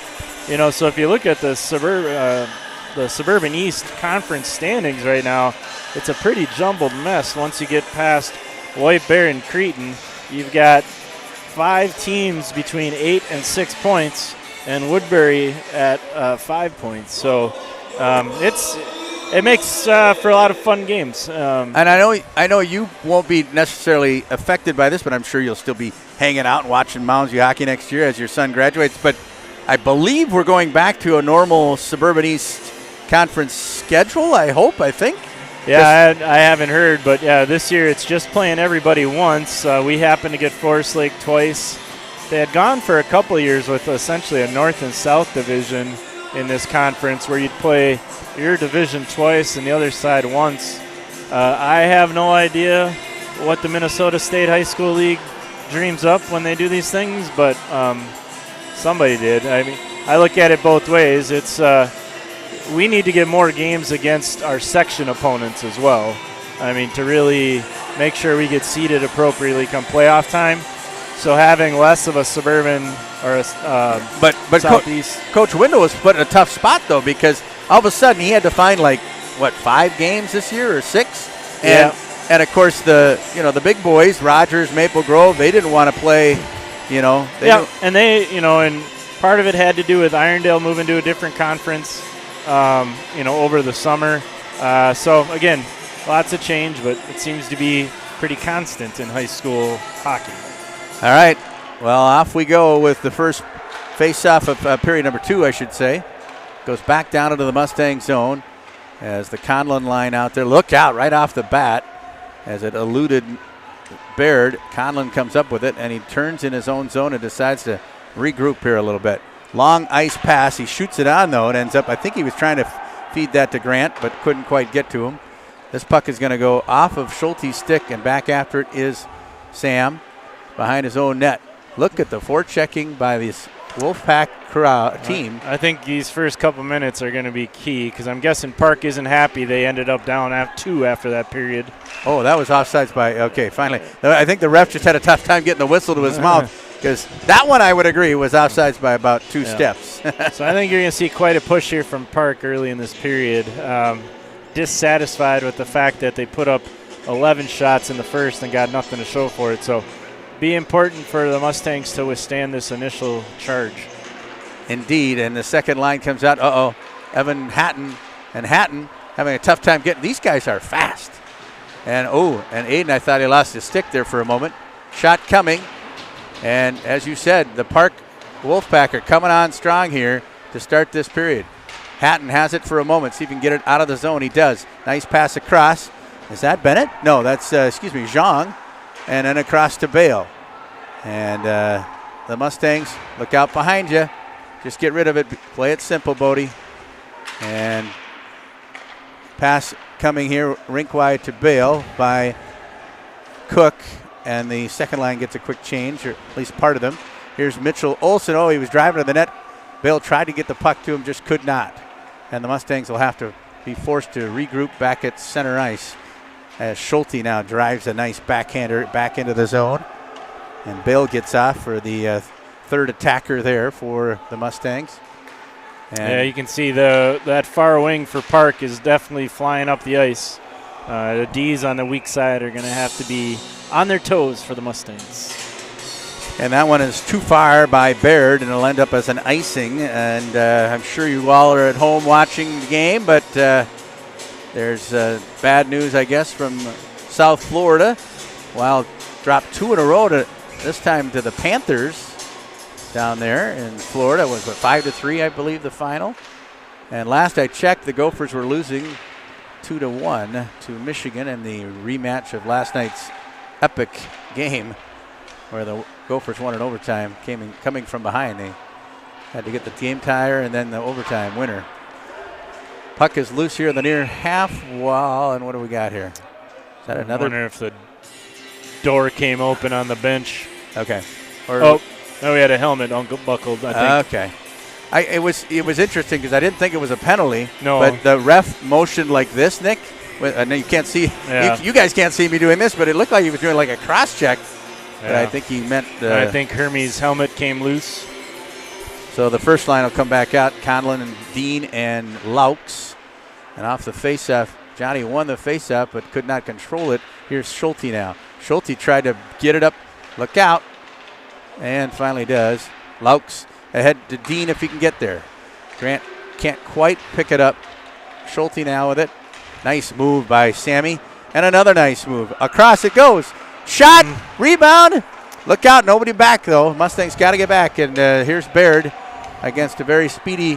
S2: so if you look at the Suburban East Conference standings right now, it's a pretty jumbled mess. Once you get past White Bear and Cretin, you've got 5 teams between 8 and 6 points, and Woodbury at 5 points. So it makes for a lot of fun games.
S1: And I know you won't be necessarily affected by this, but I'm sure you'll still be hanging out and watching Mounds hockey next year as your son graduates. But I believe we're going back to a normal Suburban East Conference schedule, I think.
S2: Yeah, I haven't heard, but yeah, this year it's just playing everybody once. We happened to get Forest Lake twice. They had gone for a couple of years with essentially a North and South division in this conference where you'd play your division twice and the other side once. I have no idea what the Minnesota State High School League dreams up when they do these things, but somebody did. I look at it both ways. It's we need to get more games against our section opponents as well. To really make sure we get seeded appropriately come playoff time. So having less of a suburban or a
S1: but
S2: Southeast.
S1: Coach Windle was put in a tough spot, though, because all of a sudden he had to find 5 games this year or 6? And of course the big boys, Rogers, Maple Grove, they didn't want to play,
S2: and part of it had to do with Irondale moving to a different conference, over the summer. So again, lots of change, but it seems to be pretty constant in high school hockey.
S1: All right. Well, off we go with the first face-off of period number 2, I should say. Goes back down into the Mustang zone as the Conlon line out there. Look out right off the bat as it eluded Baird. Conlon comes up with it, and he turns in his own zone and decides to regroup here a little bit. Long ice pass. He shoots it on, though. It ends up, I think he was trying to feed that to Grant, but couldn't quite get to him. This puck is going to go off of Schulte's stick, and back after it is Sam behind his own net. Look at the forechecking by this Wolfpack team.
S2: I think these first couple minutes are going to be key because I'm guessing Park isn't happy. They ended up down 2 after that period.
S1: Oh, that was offsides finally. I think the ref just had a tough time getting the whistle to his mouth because that one, I would agree, was offsides by about 2 steps.
S2: So I think you're going to see quite a push here from Park early in this period. Dissatisfied with the fact that they put up 11 shots in the first and got nothing to show for it. So be important for the Mustangs to withstand this initial charge.
S1: Indeed, and the second line comes out. Evan Hatton, and Hatton having a tough time getting. These guys are fast. And Aiden, I thought he lost his stick there for a moment. Shot coming, and as you said, the Park Wolfpack are coming on strong here to start this period. Hatton has it for a moment. See if he can get it out of the zone. He does. Nice pass across. Is that Bennett? No, that's, Zhang. And then across to Bale. And the Mustangs, look out behind you. Just get rid of it. Play it simple, Bodie. And pass coming here rink wide to Bale by Cook. And the second line gets a quick change, or at least part of them. Here's Mitchell Olsen. Oh, he was driving to the net. Bale tried to get the puck to him, just could not. And the Mustangs will have to be forced to regroup back at center ice as Schulte now drives a nice backhander back into the zone. And Bale gets off for the third attacker there for the Mustangs. And
S2: yeah, you can see that far wing for Park is definitely flying up the ice. The D's on the weak side are going to have to be on their toes for the Mustangs.
S1: And that one is too far by Baird, and it'll end up as an icing. And I'm sure you all are at home watching the game, but there's bad news, I guess, from South Florida. Wild dropped 2 in a row, this time to the Panthers down there in Florida. It was 5-3, I believe, the final. And last I checked, the Gophers were losing 2-1 to Michigan in the rematch of last night's epic game, where the Gophers won in overtime, coming from behind. They had to get the game tire and then the overtime winner. Puck is loose here in the near half wall, and what do we got here? Is that another?
S2: I wonder if the door came open on the bench.
S1: Okay.
S2: No, we had a helmet unbuckled, I think.
S1: Okay. It was interesting because I didn't think it was a penalty.
S2: No.
S1: But the ref motioned like this, Nick. I know you can't see.
S2: Yeah.
S1: You guys can't see me doing this, but it looked like he was doing like a cross check.
S2: Yeah.
S1: But I think he meant.
S2: I think Hermes' helmet came loose.
S1: So the first line will come back out. Conlon and Dean and Laux. And off the faceoff, Johnny won the faceoff but could not control it. Here's Schulte now. Schulte tried to get it up. Look out. And finally does. Laux ahead to Dean if he can get there. Grant can't quite pick it up. Schulte now with it. Nice move by Sammy. And another nice move. Across it goes. Shot. Rebound. Look out. Nobody back, though. Mustangs got to get back. And here's Baird against a very speedy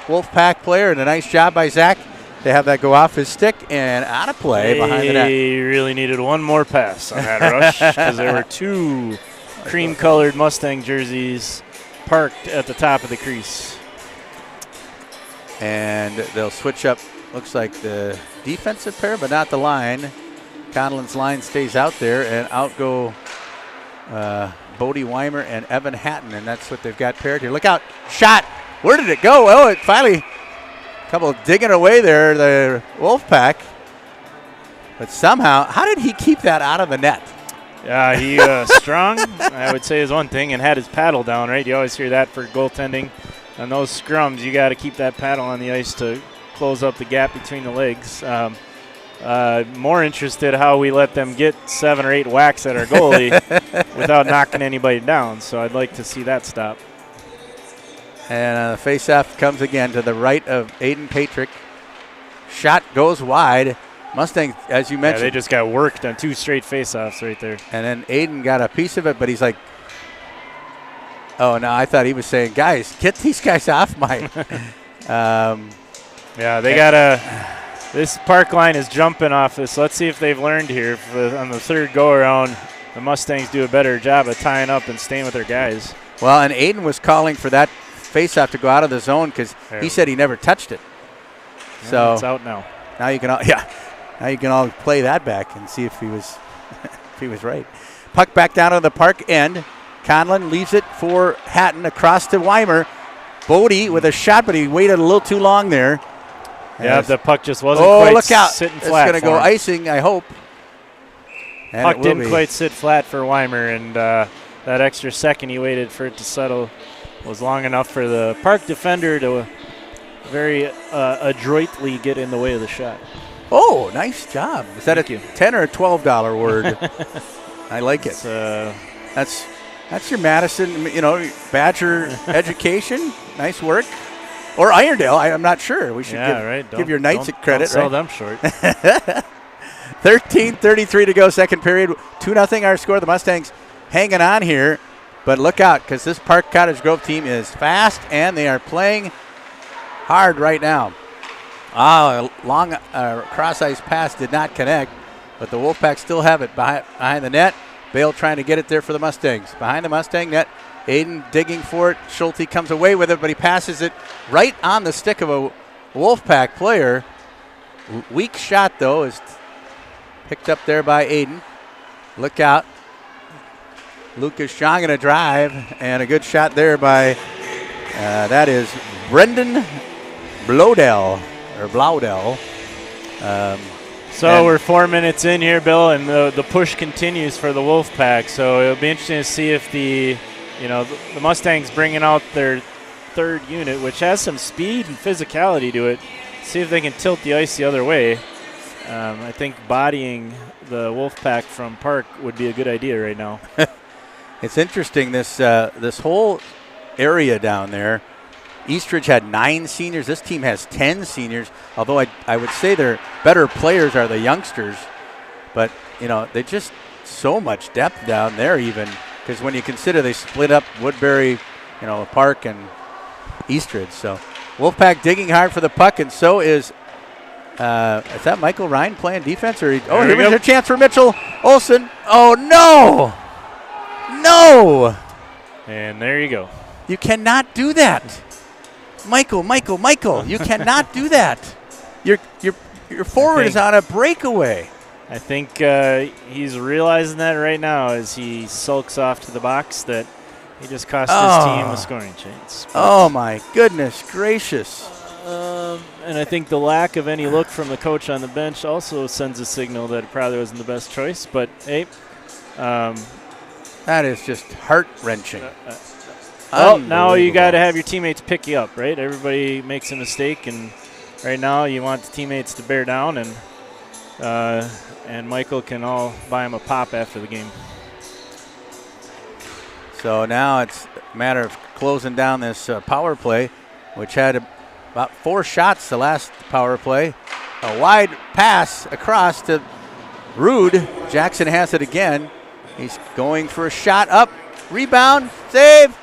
S1: Wolfpack player. And a nice job by Zach to have that go off his stick and out of play behind the net.
S2: They really needed one more pass on that rush because there were 2 cream-colored Mustang jerseys parked at the top of the crease.
S1: And they'll switch up, looks like the defensive pair, but not the line. Conlon's line stays out there, and out go Bodie Weimer and Evan Hatton, and that's what they've got paired here. Look out. Shot. Where did it go? Oh, it finally, a couple digging away there, the Wolfpack. But somehow, how did he keep that out of the net?
S2: Yeah, he strong, I would say, is one thing, and had his paddle down, right? You always hear that for goaltending. On those scrums, you got to keep that paddle on the ice to close up the gap between the legs. More interested how we let them get 7 or 8 whacks at our goalie without knocking anybody down, so I'd like to see that stop.
S1: And the face-off comes again to the right of Aiden Patrick. Shot goes wide. Mustangs, as you mentioned.
S2: Yeah, they just got worked on 2 straight face-offs right there.
S1: And then Aiden got a piece of it, but he's like, oh, no, I thought he was saying, guys, get these guys off my.
S2: Yeah, they got to. This park line is jumping off this. Let's see if they've learned here. On the third go-around, the Mustangs do a better job of tying up and staying with their guys.
S1: Well, and Aiden was calling for that face-off to go out of the zone because he said he never touched it.
S2: Yeah,
S1: so
S2: it's out now.
S1: Now you can all, now you can all play that back and see if he was if he was right. Puck back down to the park end. Conlon leaves it for Hatton across to Weimer. Bodie with a shot, but he waited a little too long there.
S2: Yeah, the puck just wasn't quite
S1: look out.
S2: sitting
S1: It's
S2: flat.
S1: It's going to go icing, I hope. And
S2: puck didn't quite sit flat for Weimer, and that extra second he waited for it to settle was long enough for the park defender to very adroitly get in the way of the shot.
S1: Oh, nice job. Is that a $10 or a $12 word? I like it. That's your Madison, Badger education. Nice work. Or Irondale, I'm not sure. We should give your Knights credit.
S2: Don't sell them short.
S1: 13:33 to go, second period. 2-0 our score. The Mustangs hanging on here. But look out, because this Park Cottage Grove team is fast, and they are playing hard right now. A long cross-ice pass did not connect, but the Wolfpack still have it behind the net. Bale trying to get it there for the Mustangs. Behind the Mustang net, Aiden digging for it. Schulte comes away with it, but he passes it right on the stick of a Wolfpack player. Weak shot, though, is picked up there by Aiden. Look out. Lucas John going to drive, and a good shot there by, that is Brendan Blaudel.
S2: So we're 4 minutes in here, Bill, and the push continues for the Wolfpack. So it'll be interesting to see if the Mustangs bringing out their third unit, which has some speed and physicality to it, see if they can tilt the ice the other way. I think bodying the Wolfpack from Park would be a good idea right now.
S1: It's interesting, this whole area down there. Eastridge had 9 seniors. This team has 10 seniors, although I would say their better players are the youngsters. But, they just so much depth down there even, because when you consider they split up Woodbury, Park and Eastridge. So Wolfpack digging hard for the puck, and so is that Michael Ryan playing defense? Here was a chance for Mitchell Olson. Oh, no! No!
S2: And there you go.
S1: You cannot do that. Michael, you cannot do that. Your forward is on a breakaway.
S2: I think he's realizing that right now as he sulks off to the box that he just cost his team a scoring chance.
S1: Oh, my goodness gracious.
S2: And I think the lack of any look from the coach on the bench also sends a signal that it probably wasn't the best choice. But, hey.
S1: That is just heart-wrenching.
S2: Well, now you got to have your teammates pick you up, right? Everybody makes a mistake, and right now you want the teammates to bear down, and Michael can all buy him a pop after the game.
S1: So now it's a matter of closing down this power play, which had about 4 shots the last power play. A wide pass across to Rude. Jackson has it again. He's going for a shot up, rebound, save,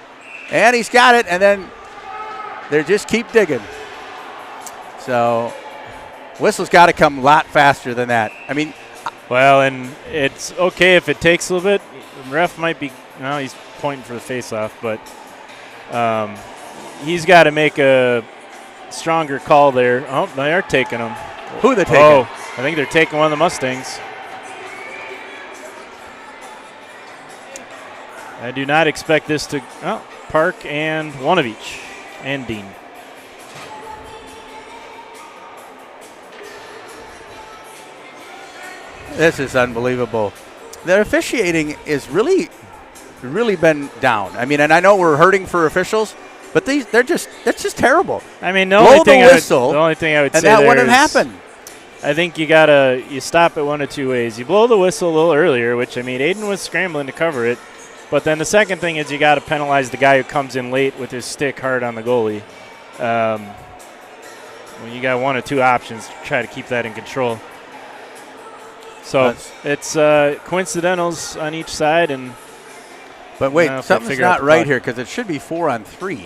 S1: and he's got it, and then they just keep digging. So whistle's got to come a lot faster than that. I mean,
S2: well, and it's okay if it takes a little bit. The ref might be, he's pointing for the face-off, but he's got to make a stronger call there. Oh, they are taking him.
S1: Who are they taking?
S2: Oh, I think they're taking one of the Mustangs. I do not expect this to Park and one of each, and Dean.
S1: This is unbelievable. The officiating is really been down. I mean, and I know we're hurting for officials, but that's just terrible.
S2: I mean,
S1: the only thing I would say, and that wouldn't happen.
S2: I think you stop it one of two ways. You blow the whistle a little earlier, which, I mean, Aiden was scrambling to cover it. But then the second thing is you got to penalize the guy who comes in late with his stick hard on the goalie. When you got one or two options to try to keep that in control. So it's coincidentals on each side.
S1: But wait, something's not right here because it should be 4-on-3.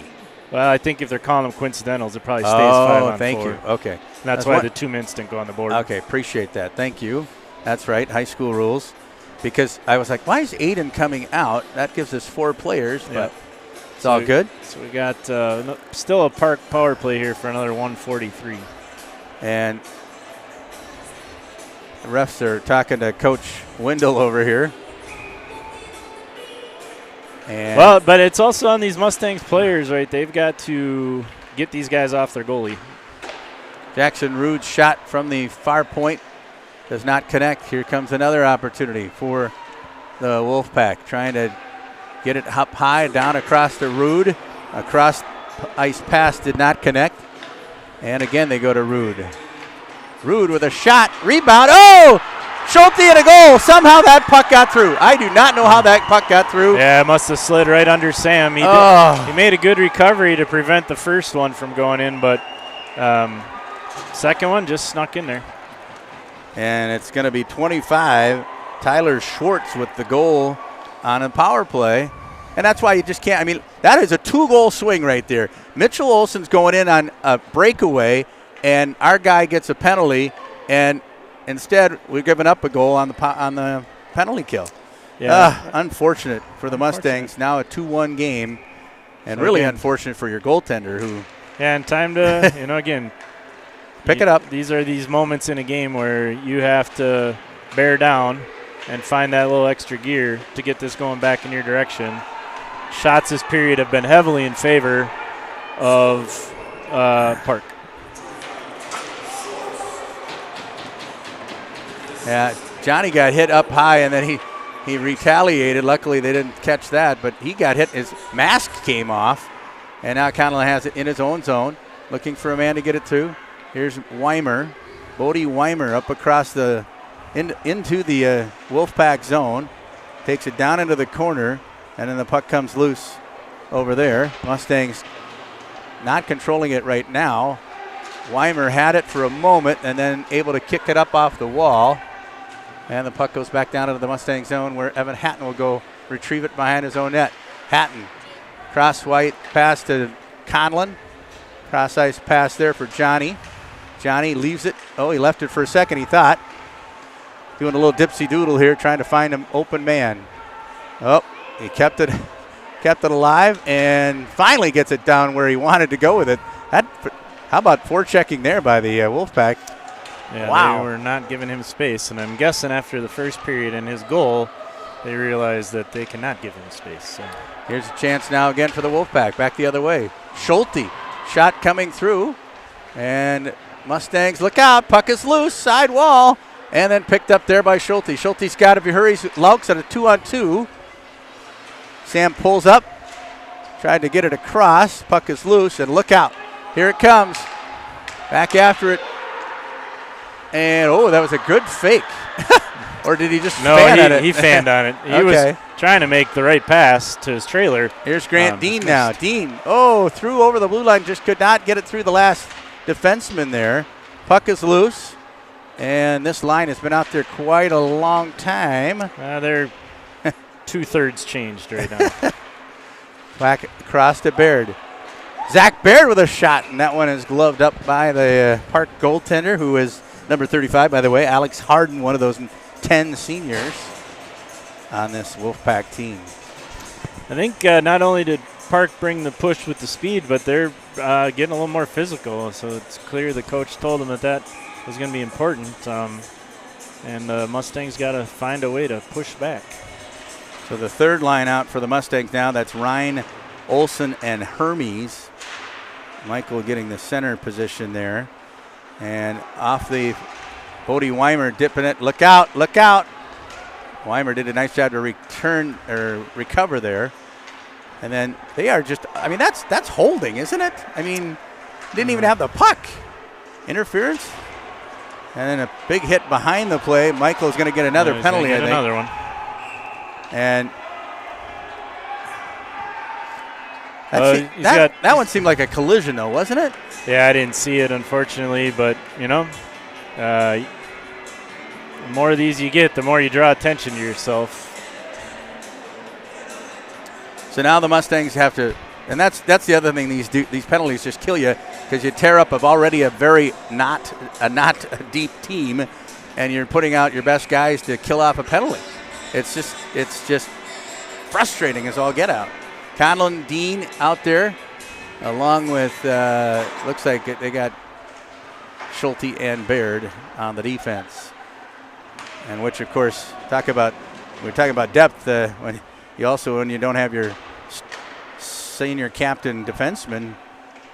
S2: Well, I think if they're calling them coincidentals, it probably stays 5-on-4.
S1: Oh, thank you. Okay.
S2: And that's why the 2 minutes didn't go on the board.
S1: Okay, appreciate that. Thank you. That's right, high school rules. Because I was like, why is Aiden coming out? That gives us 4 players, but it's all good.
S2: So we got still a Park power play here for another 143.
S1: And the refs are talking to Coach Wendell over here. And
S2: well, but it's also on these Mustangs players, right? They've got to get these guys off their goalie.
S1: Jackson Rude's shot from the far point does not connect. Here comes another opportunity for the Wolfpack, trying to get it up high, down across to Rude. Across ice pass did not connect. And again, they go to Rude. Rude with a shot, rebound. Oh! Schulte at a goal. Somehow that puck got through. I do not know how that puck got through.
S2: Yeah, it must have slid right under Sam. He made a good recovery to prevent the first one from going in, but second one just snuck in there.
S1: And it's going to be 25. Tyler Schwartz with the goal on a power play. And that's why you just can't. I mean, that is a 2-goal swing right there. Mitchell Olson's going in on a breakaway, and our guy gets a penalty, and instead we're giving up a goal on the penalty kill.
S2: Yeah.
S1: Unfortunate for the Mustangs. Now a 2-1 game, and really unfortunate for your goaltender who.
S2: Yeah, and time to, again.
S1: Pick it up.
S2: These are these moments in a game where you have to bear down and find that little extra gear to get this going back in your direction. Shots this period have been heavily in favor of Park.
S1: Yeah, Johnny got hit up high, and then he retaliated. Luckily, they didn't catch that, but he got hit. His mask came off, and now Conlon has it in his own zone, looking for a man to get it to. Here's Weimer, Bodie Weimer up across into the Wolfpack zone, takes it down into the corner, and then the puck comes loose over there. Mustangs not controlling it right now. Weimer had it for a moment and then able to kick it up off the wall. And the puck goes back down into the Mustang zone where Evan Hatton will go retrieve it behind his own net. Hatton, cross-white pass to Conlon. Cross-ice pass there for Johnny. Johnny leaves it. Oh, he left it for a second, he thought. Doing a little dipsy-doodle here, trying to find an open man. Oh, he kept it alive and finally gets it down where he wanted to go with it. How about forechecking there by the Wolfpack?
S2: Yeah,
S1: wow.
S2: They were not giving him space, and I'm guessing after the first period and his goal, they realized that they cannot give him space. So.
S1: Here's a chance now again for the Wolfpack, back the other way. Schulte, shot coming through, and Mustangs look out, puck is loose, side wall, and then picked up there by Schulte. Schulte's got, if he hurries, Laux at a 2-on-2. Sam pulls up, tried to get it across, puck is loose, and look out. Here it comes, back after it. And, that was a good fake. Or did he just fan at it?
S2: He fanned on it. He was trying to make the right pass to his trailer.
S1: Here's Grant Dean now. Dean, threw over the blue line, just could not get it through the last defenseman there. Puck is loose. And this line has been out there quite a long time.
S2: They're 2/3 changed right now.
S1: Back across to Baird. Zach Baird with a shot, and that one is gloved up by the Park goaltender, who is number 35, by the way, Alex Harden, one of those 10 seniors on this Wolfpack team.
S2: I think not only did Park bring the push with the speed, but they're getting a little more physical. So it's clear the coach told them that was going to be important. And the Mustangs got to find a way to push back.
S1: So the third line out for the Mustangs now, that's Ryan, Olson, and Hermes. Michael getting the center position there. And off the Bodie Weimer dipping it. Look out, look out. Weimer did a nice job to recover there. And then they are just, that's holding, isn't it? Didn't even have the puck. Interference. And then a big hit behind the play. Michael's going to get another penalty, I think.
S2: Another one.
S1: And that one seemed like a collision, though, wasn't it?
S2: Yeah, I didn't see it, unfortunately. But, the more of these you get, the more you draw attention to yourself.
S1: So now the Mustangs have to, and that's the other thing. These penalties just kill you because you tear up of already a very not a deep team, and you're putting out your best guys to kill off a penalty. It's just frustrating as all get out. Conlon, Dean out there, along with looks like they got Schulte and Baird on the defense, and which of course we're talking about depth when you don't have your senior captain defenseman,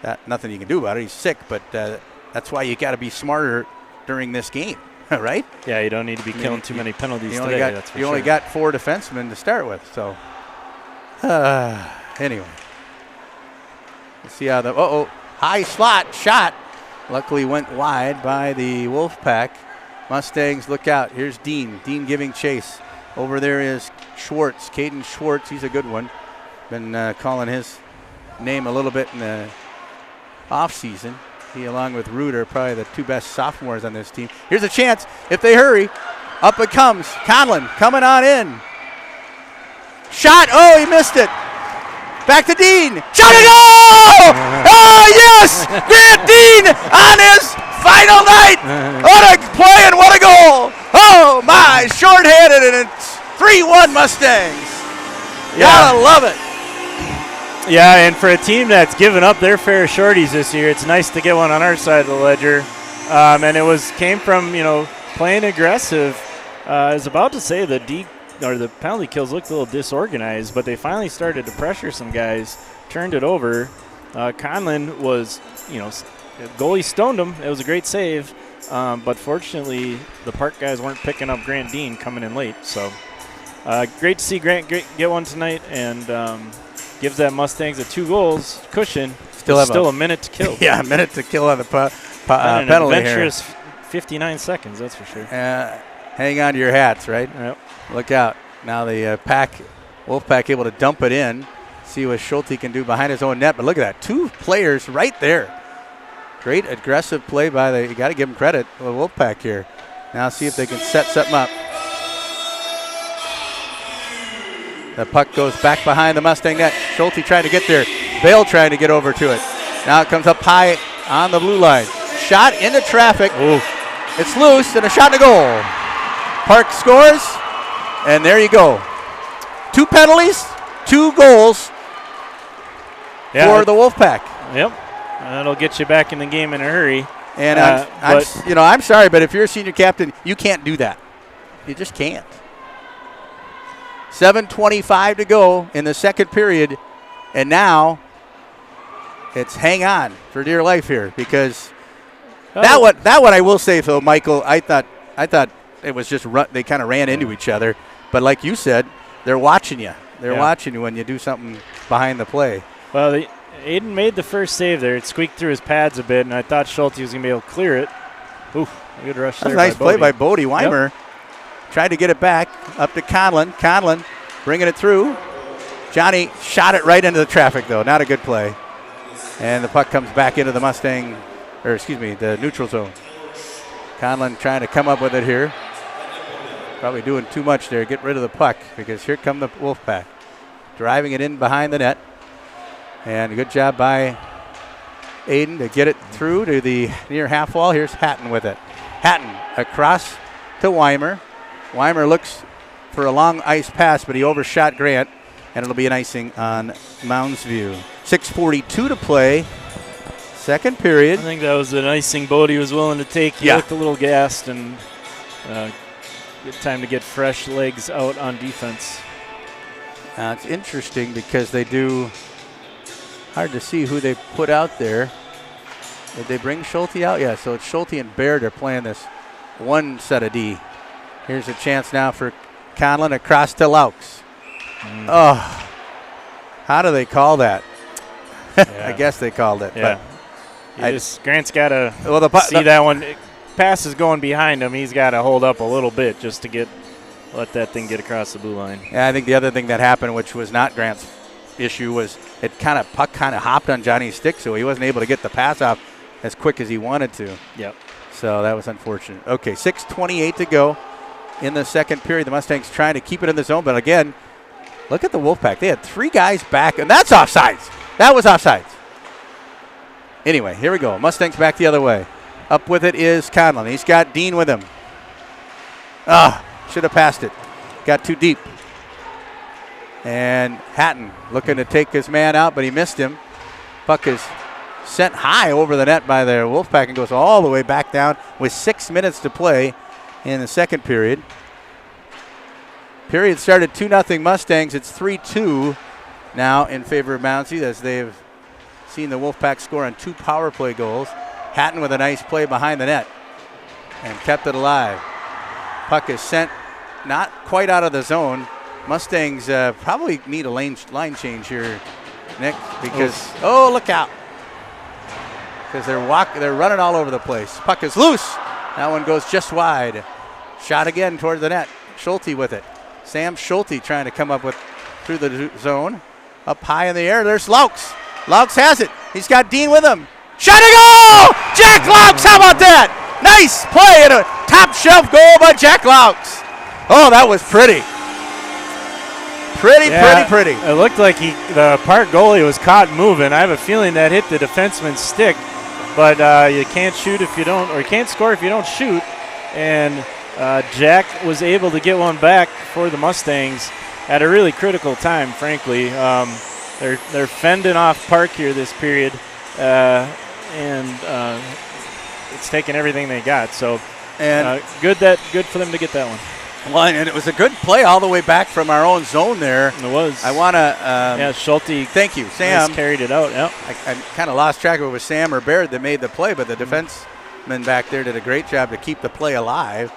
S1: that nothing you can do about it. He's sick, but that's why you got to be smarter during this game, right?
S2: Yeah, you don't need to be killing too many penalties today. That's for
S1: you
S2: sure.
S1: only got 4 defensemen to start with, so anyway. Let's see how the high slot shot luckily went wide by the Wolfpack. Mustangs look out. Here's Dean. Dean giving chase. Over there is Schwartz, Caden Schwartz. He's a good one. Been calling his name a little bit in the offseason. He, along with Ruder, probably the 2 best sophomores on this team. Here's a chance. If they hurry, up it comes. Conlon coming on in. Shot. Oh, he missed it. Back to Dean. Shot it! Oh! Oh, yes! Grant Dean on his final night. What a play and what a goal. Oh, my. Short-handed, and it's 3-1 Mustangs. Gotta love it.
S2: Yeah, and for a team that's given up their fair shorties this year, it's nice to get one on our side of the ledger. And it came from, playing aggressive. I was about to say the penalty kills looked a little disorganized, but they finally started to pressure some guys, turned it over. Conlon was, goalie stoned him. It was a great save. But fortunately, the Park guys weren't picking up Grant Dean coming in late. So great to see Grant get one tonight, and gives that Mustangs a 2 goals cushion. Still a minute to kill.
S1: Yeah, a minute to kill on the penalty
S2: an adventurous 59 seconds, that's for sure.
S1: Hang on to your hats, right?
S2: Yep.
S1: Look out. Now the Wolfpack able to dump it in. See what Schulte can do behind his own net. But look at that. 2 players right there. Great aggressive play by you got to give them credit, the Wolfpack here. Now see if they can set something up. The puck goes back behind the Mustang net. Schulte trying to get there. Bale trying to get over to it. Now it comes up high on the blue line. Shot into traffic.
S2: Oof.
S1: It's loose, and a shot and a goal. Park scores, and there you go. 2 penalties, 2 goals for the Wolfpack.
S2: Yep. That'll get you back in the game in a hurry.
S1: And I'm sorry, but if you're a senior captain, you can't do that. You just can't. 7:25 to go in the second period, and now it's hang on for dear life here, because that one I will say, though, Michael, I thought it was just they kind of ran into each other, but like you said, they're watching you. They're watching you when you do something behind the play.
S2: Well, Aiden made the first save there. It squeaked through his pads a bit, and I thought Schulte was going to be able to clear it. Ooh, a good rush there.
S1: That's a nice play by Bodie. Weimer tried to get it back up to Conlon. Conlon bringing it through. Johnny shot it right into the traffic, though. Not a good play. And the puck comes back into the the neutral zone. Conlon trying to come up with it here. Probably doing too much there. Get rid of the puck, because here come the Wolfpack. Driving it in behind the net. And a good job by Aiden to get it through to the near half wall. Here's Hatton with it. Hatton across to Weimer. Weimer looks for a long ice pass, but he overshot Grant, and it'll be an icing on Mounds view. 6:42 to play. Second period.
S2: I think that was an icing Bodie was willing to take. He looked a little gassed, and good time to get fresh legs out on defense.
S1: It's interesting because they do. Hard to see who they put out there. Did they bring Schulte out? Yeah, so it's Schulte and Baird are playing this one set of D. Here's a chance now for Conlon across to Laux. Oh, how do they call that? I guess they called it.
S2: Yeah.
S1: But
S2: Grant's got to see that one. Pass is going behind him. He's got to hold up a little bit just to let that thing get across the blue line.
S1: Yeah, I think the other thing that happened, which was not Grant's issue, was puck kind of hopped on Johnny's stick, so he wasn't able to get the pass off as quick as he wanted to.
S2: Yep.
S1: So that was unfortunate. Okay, 6:28 to go in the second period. The Mustangs trying to keep it in the zone, but again, look at the Wolfpack. They had 3 guys back, and that's offsides. That was offsides. Anyway, here we go. Mustangs back the other way. Up with it is Conlon. He's got Dean with him. Should have passed it. Got too deep. And Hatton looking to take his man out, but he missed him. Puck is sent high over the net by the Wolfpack and goes all the way back down with 6 minutes to play in the second period. Period started 2-0 Mustangs. It's 3-2 now in favor of Moundsy, as they've seen the Wolfpack score on 2 power play goals. Hatton with a nice play behind the net and kept it alive. Puck is sent not quite out of the zone. Mustangs probably need a line change here, Nick, because look out, because they're running all over the place. Puck is loose. That one goes just wide. Shot again toward the net. Schulte with it. Sam Schulte trying to come up through the zone. Up high in the air. There's Laux. Laux has it. He's got Dean with him. Shot a goal! Jack Laux. How about that? Nice play and a top shelf goal by Jack Laux. Oh, that was pretty. Pretty.
S2: It looked like the Park goalie was caught moving. I have a feeling that hit the defenseman's stick, but you can't shoot if you don't, or you can't score if you don't shoot. And Jack was able to get one back for the Mustangs at a really critical time, frankly. They're fending off Park here this period, and it's taking everything they got. So good for them to get that one.
S1: Well, and it was a good play all the way back from our own zone there.
S2: It was.
S1: I want to.
S2: Schulte.
S1: Thank you, Sam.
S2: Carried it out. Yeah.
S1: I kind of lost track of it was Sam or Baird that made the play, but the defenseman back there did a great job to keep the play alive.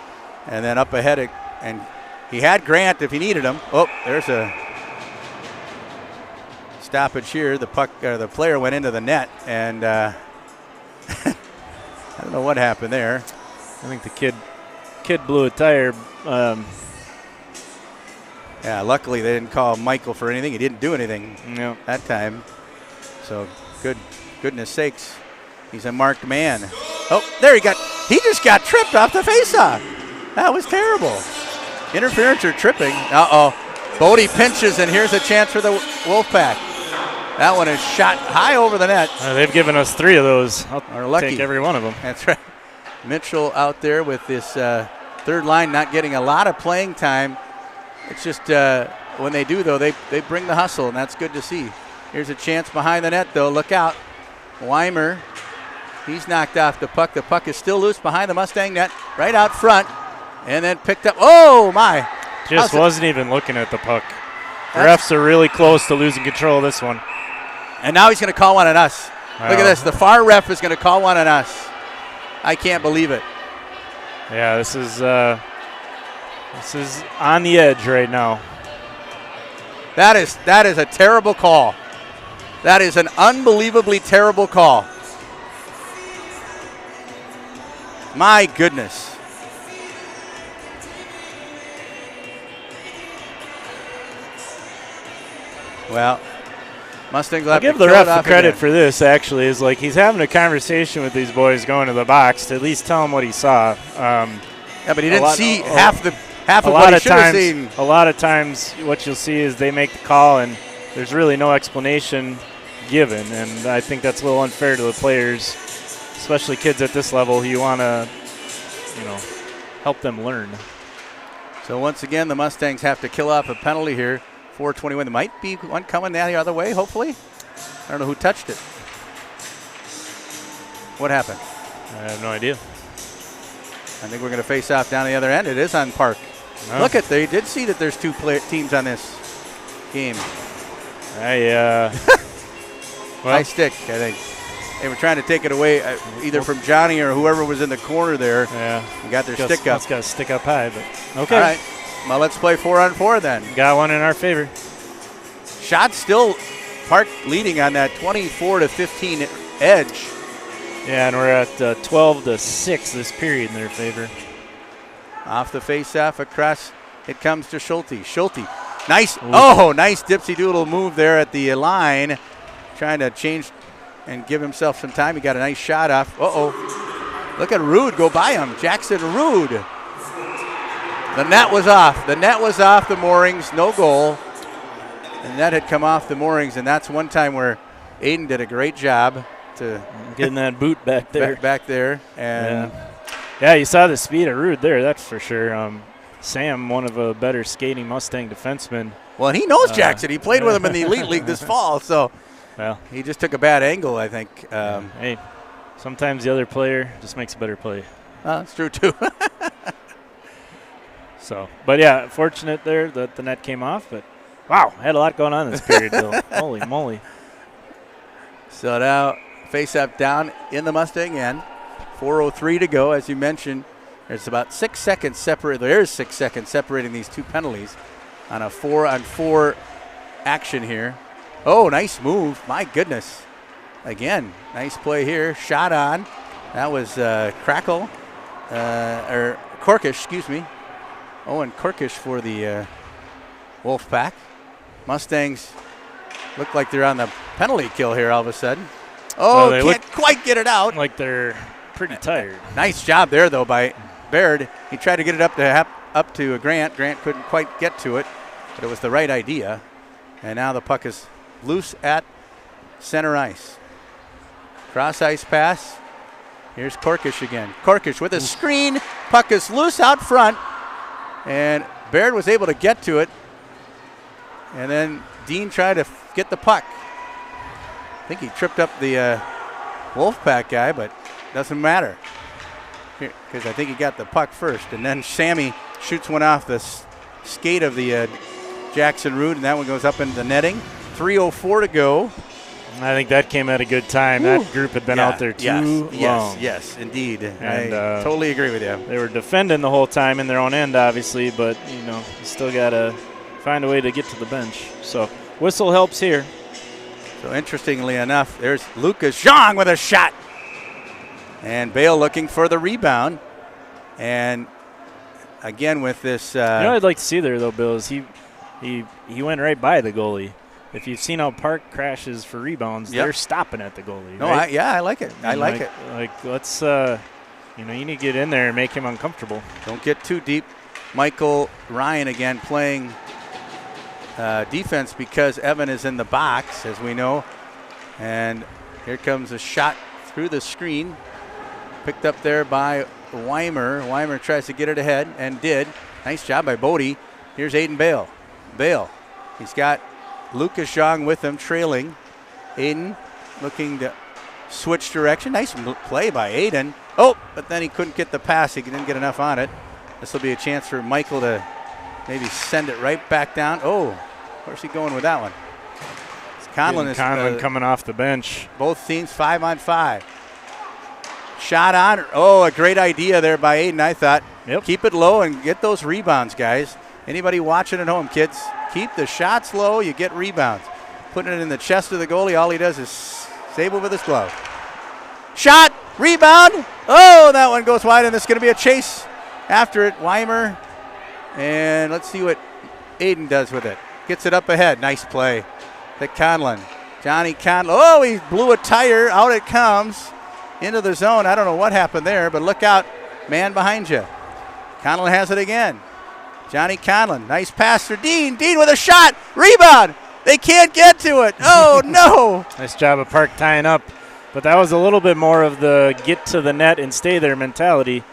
S1: And then up ahead, and he had Grant if he needed him. Oh, there's a stoppage here. The player went into the net, and I don't know what happened there.
S2: I think the kid blew a tire.
S1: Yeah, luckily they didn't call Michael for anything. He didn't do anything that time. So goodness sakes, he's a marked man. Oh, there he just got tripped off the faceoff. That was terrible. Interference or tripping. Bodie pinches, and here's a chance for the Wolfpack. That one is shot high over the net.
S2: They've given us 3 of those. I'll take every one of them.
S1: That's right. Mitchell out there with this third line not getting a lot of playing time. It's just when they do, though, they bring the hustle, and that's good to see. Here's a chance behind the net, though. Look out. Weimer, he's knocked off the puck. The puck is still loose behind the Mustang net, right out front, and then picked up. Oh, my.
S2: Just wasn't even looking at the puck. Refs are really close to losing control of this one.
S1: And now he's going to call one on us. Look at this. The far ref is going to call one on us. I can't believe it.
S2: Yeah, this is on the edge right now.
S1: That is a terrible call. That is an unbelievably terrible call. My goodness. Well, Mustangs will have
S2: I'll give
S1: to
S2: the
S1: kill
S2: ref
S1: it off
S2: the credit
S1: again.
S2: for this, actually, is like he's having a conversation with these boys going to the box to at least tell them what he saw.
S1: Yeah, but he didn't see half of what he should have seen.
S2: A lot of times what you'll see is they make the call and there's really no explanation given, and I think that's a little unfair to the players, especially kids at this level. You want to, help them learn.
S1: So once again, the Mustangs have to kill off a penalty here. 4:21. There might be one coming down the other way, hopefully. I don't know who touched it. What happened?
S2: I have no idea.
S1: I think we're going to face off down the other end. It is on Park.
S2: Oh.
S1: Look at, they did see that there's 2 teams on this game. High stick, I think. They were trying to take it away either from Johnny or whoever was in the corner there.
S2: Yeah.
S1: And got their stick up.
S2: It's got to stick up high, but okay.
S1: All right. Well, let's play 4-on-4 then.
S2: Got one in our favor.
S1: Shot still Park leading on that 24-15 edge.
S2: Yeah, and we're at 12-6 this period in their favor.
S1: Off the face-off across, it comes to Schulte. Schulte, nice. Ooh. Nice dipsy-doodle move there at the line. Trying to change and give himself some time. He got a nice shot off. Look at Rude go by him. Jackson Rude. The net was off. The net was off the moorings. No goal. The net had come off the moorings, and that's one time where Aiden did a great job to
S2: getting that boot back there.
S1: Back there. And
S2: yeah, you saw the speed of Rude there, that's for sure. Sam, one of a better skating Mustang defensemen.
S1: Well, he knows Jackson. He played with him in the Elite League this fall, so he just took a bad angle, I think.
S2: Hey, sometimes the other player just makes a better play.
S1: That's true, too.
S2: So, but yeah, fortunate there that the net came off. But wow, had a lot going on this period, though. Holy moly!
S1: So now face-up down in the Mustang end. 4:03 to go, as you mentioned. There's about 6 seconds separate. There's 6 seconds separating these 2 penalties on a 4-on-4 action here. Oh, nice move! My goodness! Again, nice play here. Shot on. That was Crackle or Korkish, excuse me. Owen Korkish for the Wolfpack. Mustangs look like they're on the penalty kill here all of a sudden. They can't quite get it out.
S2: Like they're pretty tired.
S1: Nice job there, though, by Baird. He tried to get it up to Grant. Grant couldn't quite get to it. but it was the right idea. And now the puck is loose at center ice. Cross ice pass. Here's Korkish again. Korkish with a screen. Puck is loose out front. And Baird was able to get to it. And then Dean tried to get the puck. I think he tripped up the Wolfpack guy, but doesn't matter. Because I think he got the puck first. And then Sammy shoots one off the skate of the Jackson Root, and that one goes up into the netting. 3:04 to go.
S2: I think that came at a good time. That group had been out there too long.
S1: Yes, indeed. And I totally agree with you.
S2: They were defending the whole time in their own end, obviously, but, you still got to find a way to get to the bench. So whistle helps here.
S1: So interestingly enough, there's Lucas Zhang with a shot. And Bale looking for the rebound. And again with this.
S2: What I'd like to see there, though, Bill, is he went right by the goalie. If you've seen how Park crashes for rebounds, they're stopping at the goalie.
S1: No,
S2: right?
S1: I like it. I like it.
S2: Let's, you need to get in there and make him uncomfortable.
S1: Don't get too deep. Michael Ryan again playing defense because Evan is in the box, as we know. And here comes a shot through the screen. Picked up there by Weimer. Weimer tries to get it ahead and did. Nice job by Bodie. Here's Aiden Bale. Bale, he's got Lucas Zhang with him, trailing. Aiden looking to switch direction. Nice play by Aiden. Oh, but then he couldn't get the pass. He didn't get enough on it. This will be a chance for Michael to maybe send it right back down. Oh, where's he going with that one?
S2: Conlon coming off the bench.
S1: Both teams 5-on-5. Shot on. Oh, a great idea there by Aiden, I thought.
S2: Yep.
S1: Keep it low and get those rebounds, guys. Anybody watching at home, kids, keep the shots low, you get rebounds. Putting it in the chest of the goalie, all he does is save it with his glove. Shot, rebound. Oh, that one goes wide, and it's going to be a chase after it. Weimer, and let's see what Aiden does with it. Gets it up ahead. Nice play to Conlon. Johnny Conlon. Oh, he blew a tire. Out it comes into the zone. I don't know what happened there, but look out. Man behind you. Conlon has it again. Johnny Conlon, nice pass for Dean. Dean with a shot, rebound. They can't get to it. Oh, no.
S2: Nice job of Park tying up. But that was a little bit more of the get to the net and stay there mentality,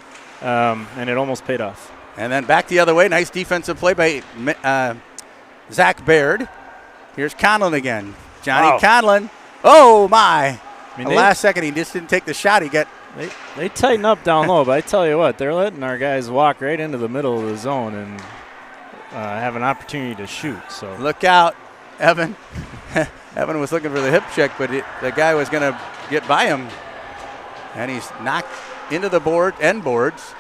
S2: and it almost paid off.
S1: And then back the other way. Nice defensive play by Zach Baird. Here's Conlon again. Johnny Conlon. Oh, my. The last second, he just didn't take the shot.
S2: They tighten up down low, but I tell you what, they're letting our guys walk right into the middle of the zone and have an opportunity to shoot. So
S1: look out, Evan. Evan was looking for the hip check, but the guy was going to get by him, and he's knocked into the end boards.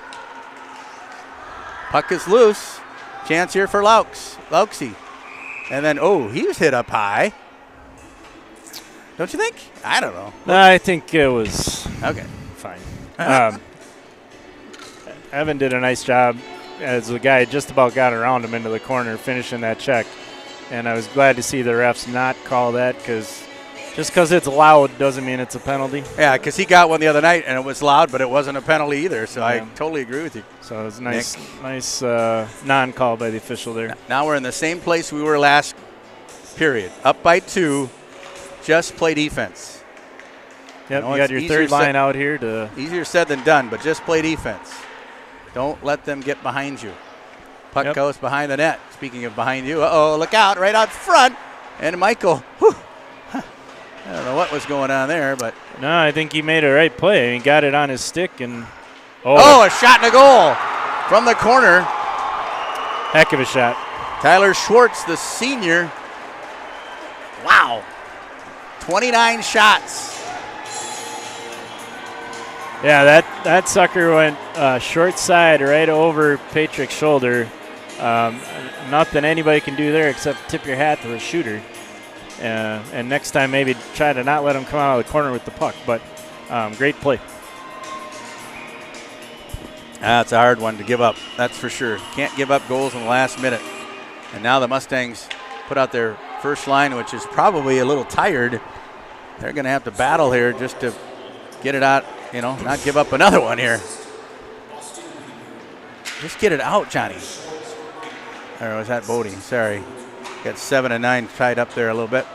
S1: Puck is loose. Chance here for Lauksy. And then, he was hit up high. Don't you think? I don't know.
S2: No, I think it was
S1: okay.
S2: Fine. Evan did a nice job as the guy just about got around him into the corner, finishing that check. And I was glad to see the refs not call that, because just because it's loud doesn't mean it's a penalty.
S1: Yeah, because he got one the other night and it was loud, but it wasn't a penalty either. So I totally agree with you.
S2: So it was nice non-call by the official there.
S1: Now we're in the same place we were last period. Up by 2, just play defense.
S2: Yep, you got your third line out here.
S1: Easier said than done, but just play defense. Don't let them get behind you. Puck goes behind the net. Speaking of behind you, look out, right out front. And Michael, I don't know what was going on there, but.
S2: No, I think he made a right play. He got it on his stick and.
S1: a shot and a goal from the corner.
S2: Heck of a shot.
S1: Tyler Schwartz, the senior. Wow. 29 shots.
S2: Yeah, that sucker went short side right over Patrick's shoulder. Nothing anybody can do there except tip your hat to the shooter. And next time maybe try to not let him come out of the corner with the puck. But great play.
S1: That's a hard one to give up, that's for sure. Can't give up goals in the last minute. And now the Mustangs put out their first line, which is probably a little tired. They're going to have to battle here just to get it out, not give up another one here. Just get it out, Johnny. Or was that Bodie? Sorry. Got 7 and 9 tied up there a little bit.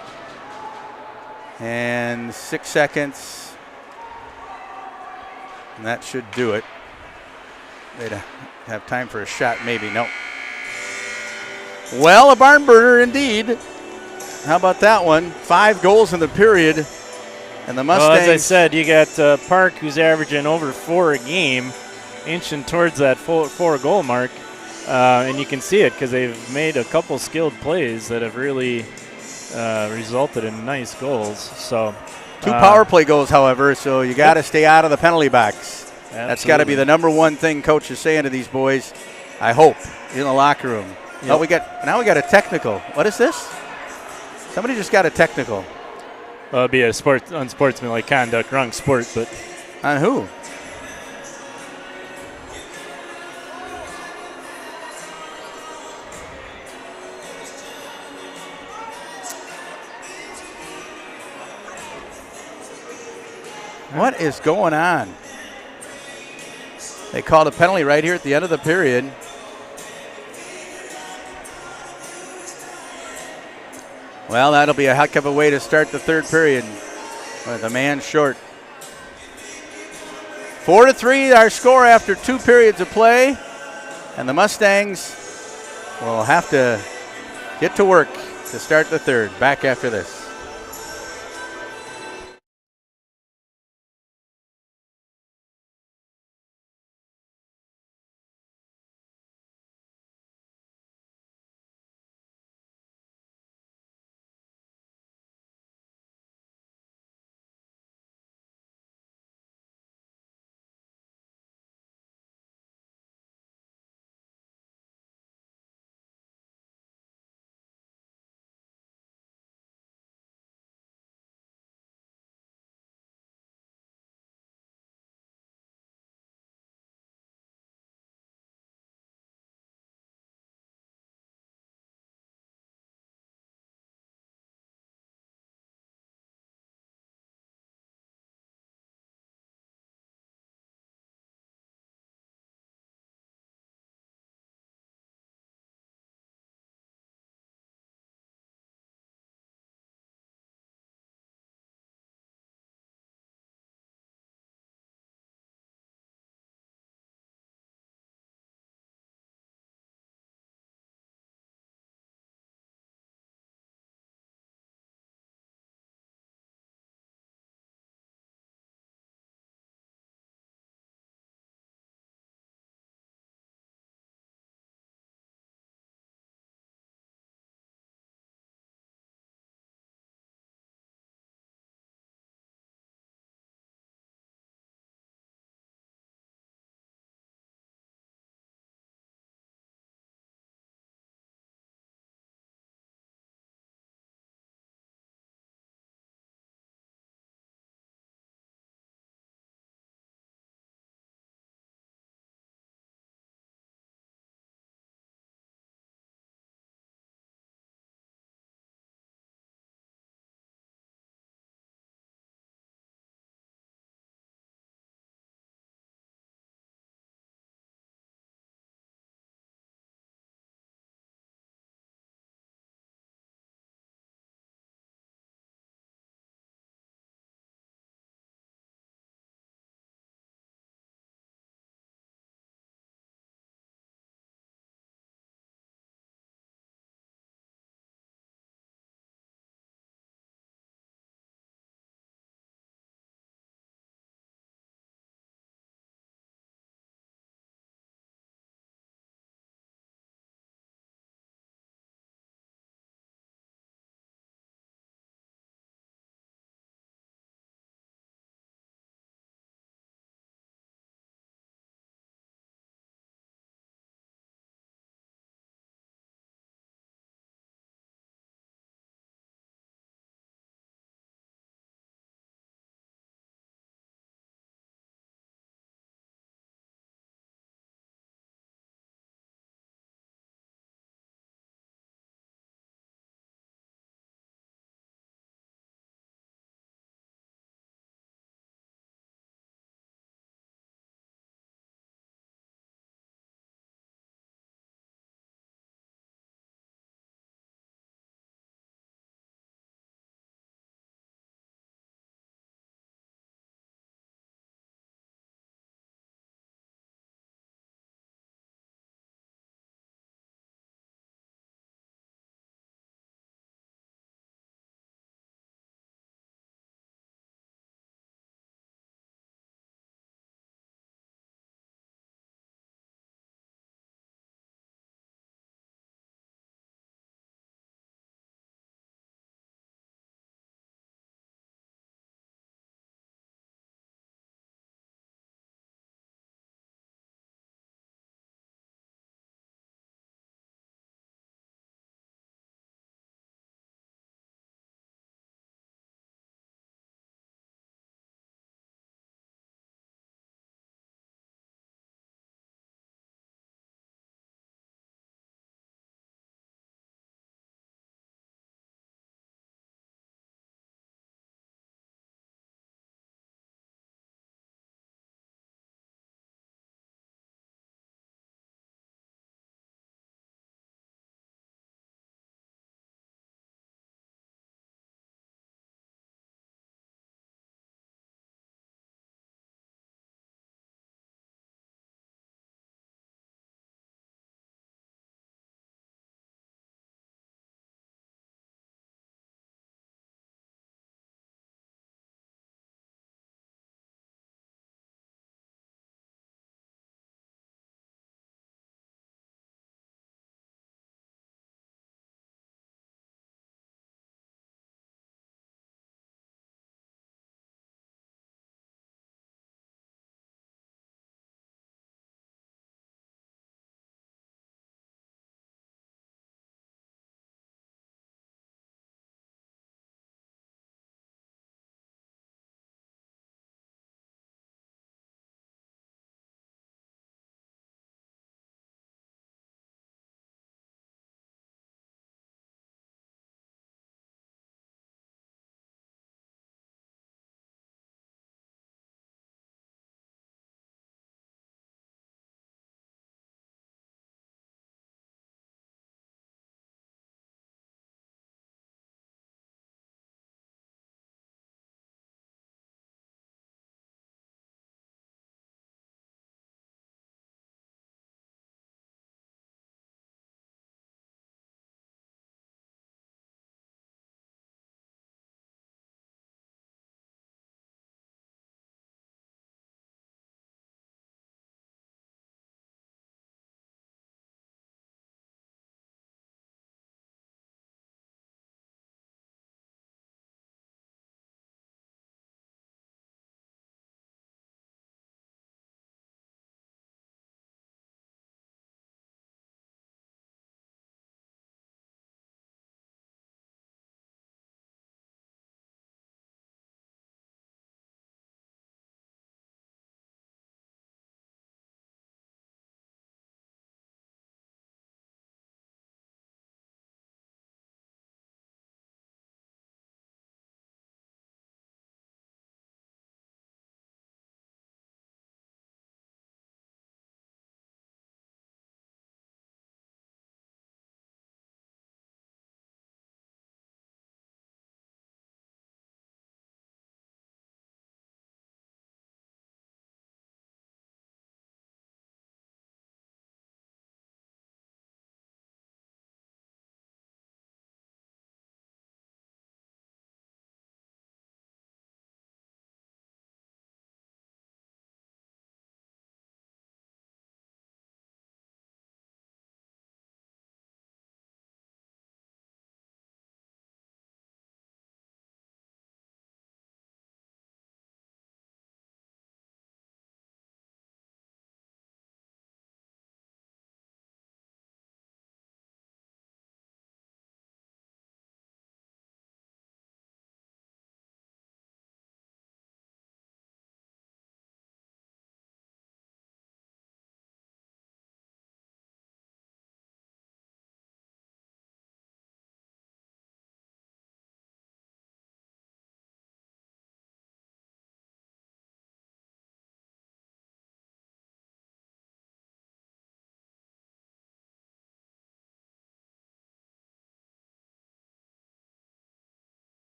S1: And 6 seconds. And that should do it. They'd have time for a shot, maybe. No. Well, a barn burner indeed. How about that one? 5 goals in the period. And the Mustangs.
S2: Well, as I said, you got Park, who's averaging over 4 a game, inching towards that 4-goal mark. And you can see it because they've made a couple skilled plays that have really resulted in nice goals. So
S1: 2 power play goals, however, so you got to stay out of the penalty box.
S2: Absolutely.
S1: That's got to be the number one thing coach is saying to these boys, I hope, in the locker room.
S2: Yep.
S1: Oh, we got a technical. What is this? Somebody just got a technical.
S2: Well, it'd be a unsportsmanlike conduct, wrong sport, but
S1: On who? What is going on? They called a penalty right here at the end of the period. Well, that'll be a heck of a way to start the third period with a man short. 4-3, our score after 2 periods of play. And the Mustangs will have to get to work to start the third. Back after this.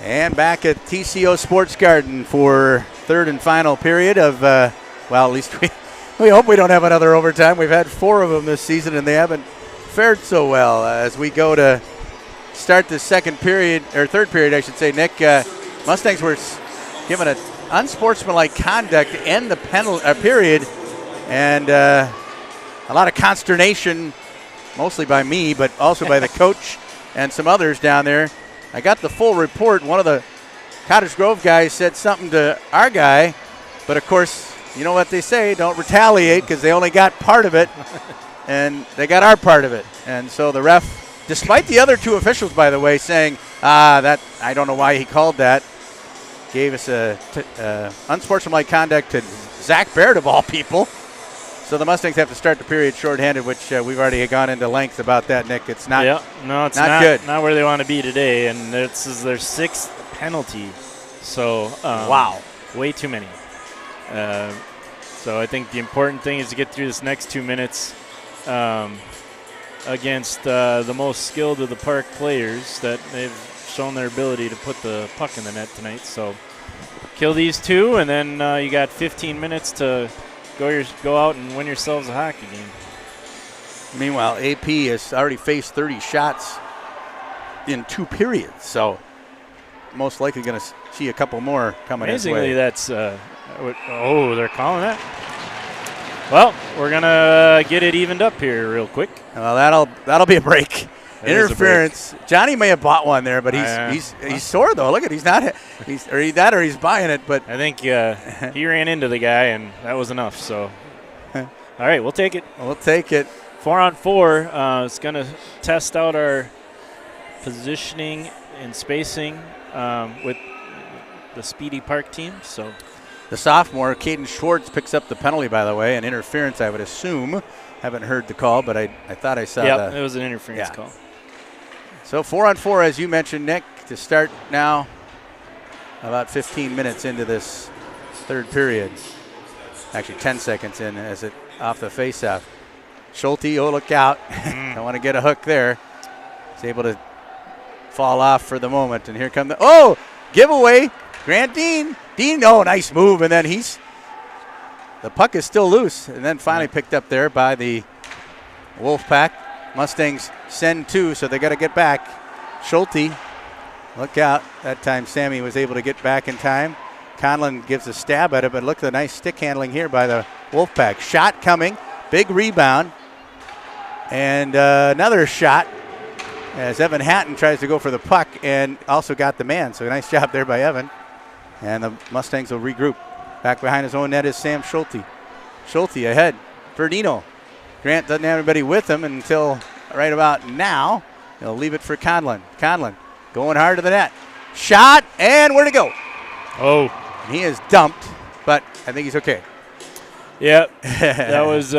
S1: And back at TCO Sports Garden for third and final period of, well, at least we hope we don't have another overtime. We've had 4 of them this season, and they haven't fared so well. As we go to start the second period, or third period, I should say, Nick, Mustangs were given an unsportsmanlike conduct to end the period, and a lot of consternation, mostly by me, but also by the coach and some others down there. I got the full report. One of the Cottage Grove guys said something to our guy, but of course, you know what they say, don't retaliate, because they only got part of it, and they got our part of it. And so the ref, despite the other 2 officials, by the way, saying, that I don't know why he called that, gave us unsportsmanlike conduct to Zach Baird, of all people. So the Mustangs have to start the period shorthanded, which we've already gone into length about that, Nick. It's not,
S2: it's
S1: not good.
S2: Not where they want to be today, and this is their 6th penalty. So
S1: wow,
S2: way too many. So I think the important thing is to get through this next 2 minutes against the most skilled of the Park players that they've shown their ability to put the puck in the net tonight. So kill these 2, and then you got 15 minutes to go out and win yourselves a hockey game.
S1: Meanwhile, AP has already faced 30 shots in 2 periods, so most likely going to see a couple more coming his way.
S2: Amazingly, that's they're calling that. Well, we're gonna get it evened up here real quick.
S1: Well, that'll be a break.
S2: That
S1: Interference.
S2: Break.
S1: Johnny may have bought one there, but he's sore though. Look at he's buying it. But
S2: I think he ran into the guy, and that was enough. So, all right, we'll take it. 4-on-4. It's gonna test out our positioning and spacing with the Speedy Park team. So,
S1: the sophomore Caden Schwartz picks up the penalty. By the way, an interference, I would assume. Haven't heard the call, but I thought I saw.
S2: Yep, it was an interference call.
S1: So 4-on-4, as you mentioned, Nick, to start now. About 15 minutes into this third period. Actually, 10 seconds in as it off the faceoff. Schulte, look out! Don't want to get a hook there. He's able to fall off for the moment, and here come the giveaway. Grant Dean. Nice move, and then the puck is still loose, and then finally picked up there by the Wolfpack. Mustangs send 2, so they got to get back. Schulte, look out. That time Sammy was able to get back in time. Conlon gives a stab at it, but look at the nice stick handling here by the Wolfpack. Shot coming, big rebound, and another shot as Evan Hatton tries to go for the puck and also got the man. So nice job there by Evan. And the Mustangs will regroup. Back behind his own net is Sam Schulte. Schulte ahead. Verdino. Grant doesn't have anybody with him until right about now. He'll leave it for Conlon. Conlon going hard to the net. Shot, and where'd it go? He is dumped, but I think he's okay.
S2: Yep. That was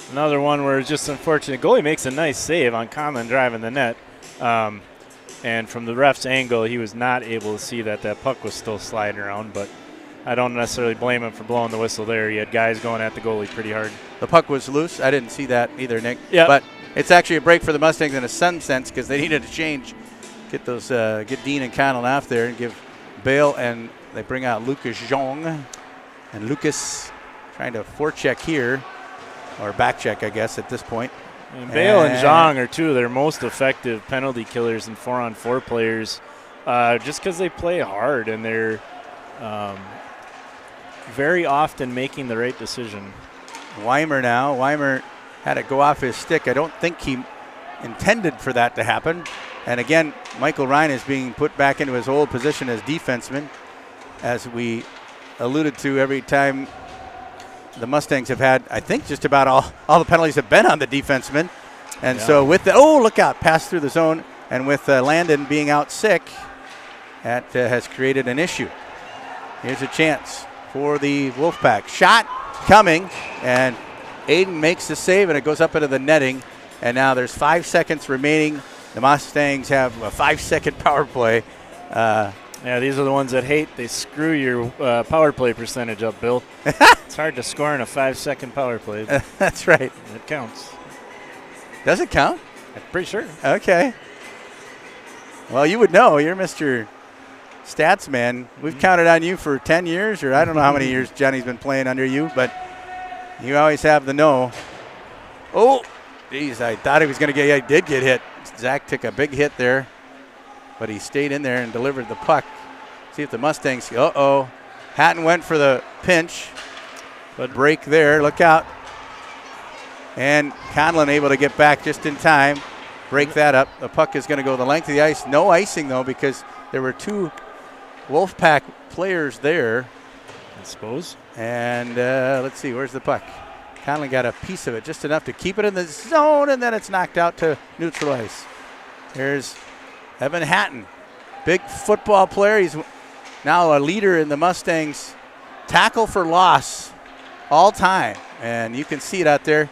S2: another one where it's just unfortunate. Goalie makes a nice save on Conlon driving the net. And from the ref's angle, he was not able to see that puck was still sliding around, but I don't necessarily blame him for blowing the whistle there. He had guys going at the goalie pretty hard.
S1: The puck was loose. I didn't see that either, Nick.
S2: Yeah.
S1: But it's actually a break for the Mustangs in a sun sense because they needed to change, get Dean and Connell off there and give Bale, and they bring out Lucas Zhong. And Lucas trying to forecheck here, or back check, I guess, at this point.
S2: And Bale and Zhang are 2 of their most effective penalty killers and 4-on-4 players just because they play hard and they're very often making the right decision.
S1: Weimer now. Weimer had it go off his stick. I don't think he intended for that to happen. And again, Michael Ryan is being put back into his old position as defenseman, as we alluded to every time the Mustangs have had, I think just about all the penalties have been on the defenseman. And so with look out, pass through the zone. And with Landon being out sick, that has created an issue. Here's a chance for the Wolfpack. Shot coming, and Aiden makes the save, and it goes up into the netting. And now there's 5 seconds remaining. The Mustangs have a 5-second power play.
S2: These are the ones that hate. They screw your power play percentage up, Bill. It's hard to score in a 5-second power play.
S1: That's right.
S2: It counts.
S1: Does it count?
S2: I'm pretty sure.
S1: Okay. Well, you would know. You're Mr. Stats man. We've counted on you for 10 years, or I don't know how many years Johnny's been playing under you, but you always have the know. Oh, geez, I thought he was going to get, yeah, he did get hit. Zach took a big hit there, but he stayed in there and delivered the puck. See if the Mustangs, Hatton went for the pinch, but break there, look out. And Conlon able to get back just in time, break that up. The puck is going to go the length of the ice. No icing, though, because there were two Wolfpack players there.
S2: I suppose.
S1: And let's see, where's the puck? Conlon got a piece of it, just enough to keep it in the zone, and then it's knocked out to neutral ice. There's Evan Hatton, big football player. He's now a leader in the Mustangs tackle for loss all time, and you can see it out there.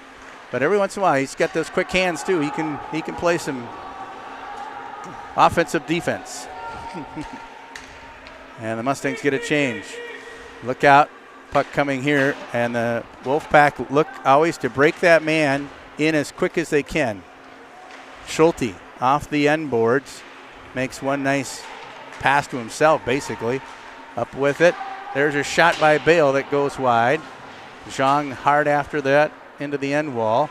S1: But every once in a while, he's got those quick hands too. He can play some offensive defense. And the Mustangs get a change. Look out. Puck coming here, and the Wolfpack look always to break that man in as quick as they can. Schulte off the end boards, makes one nice pass to himself, basically. Up with it. There's a shot by Bale that goes wide. Zhang hard after that into the end wall.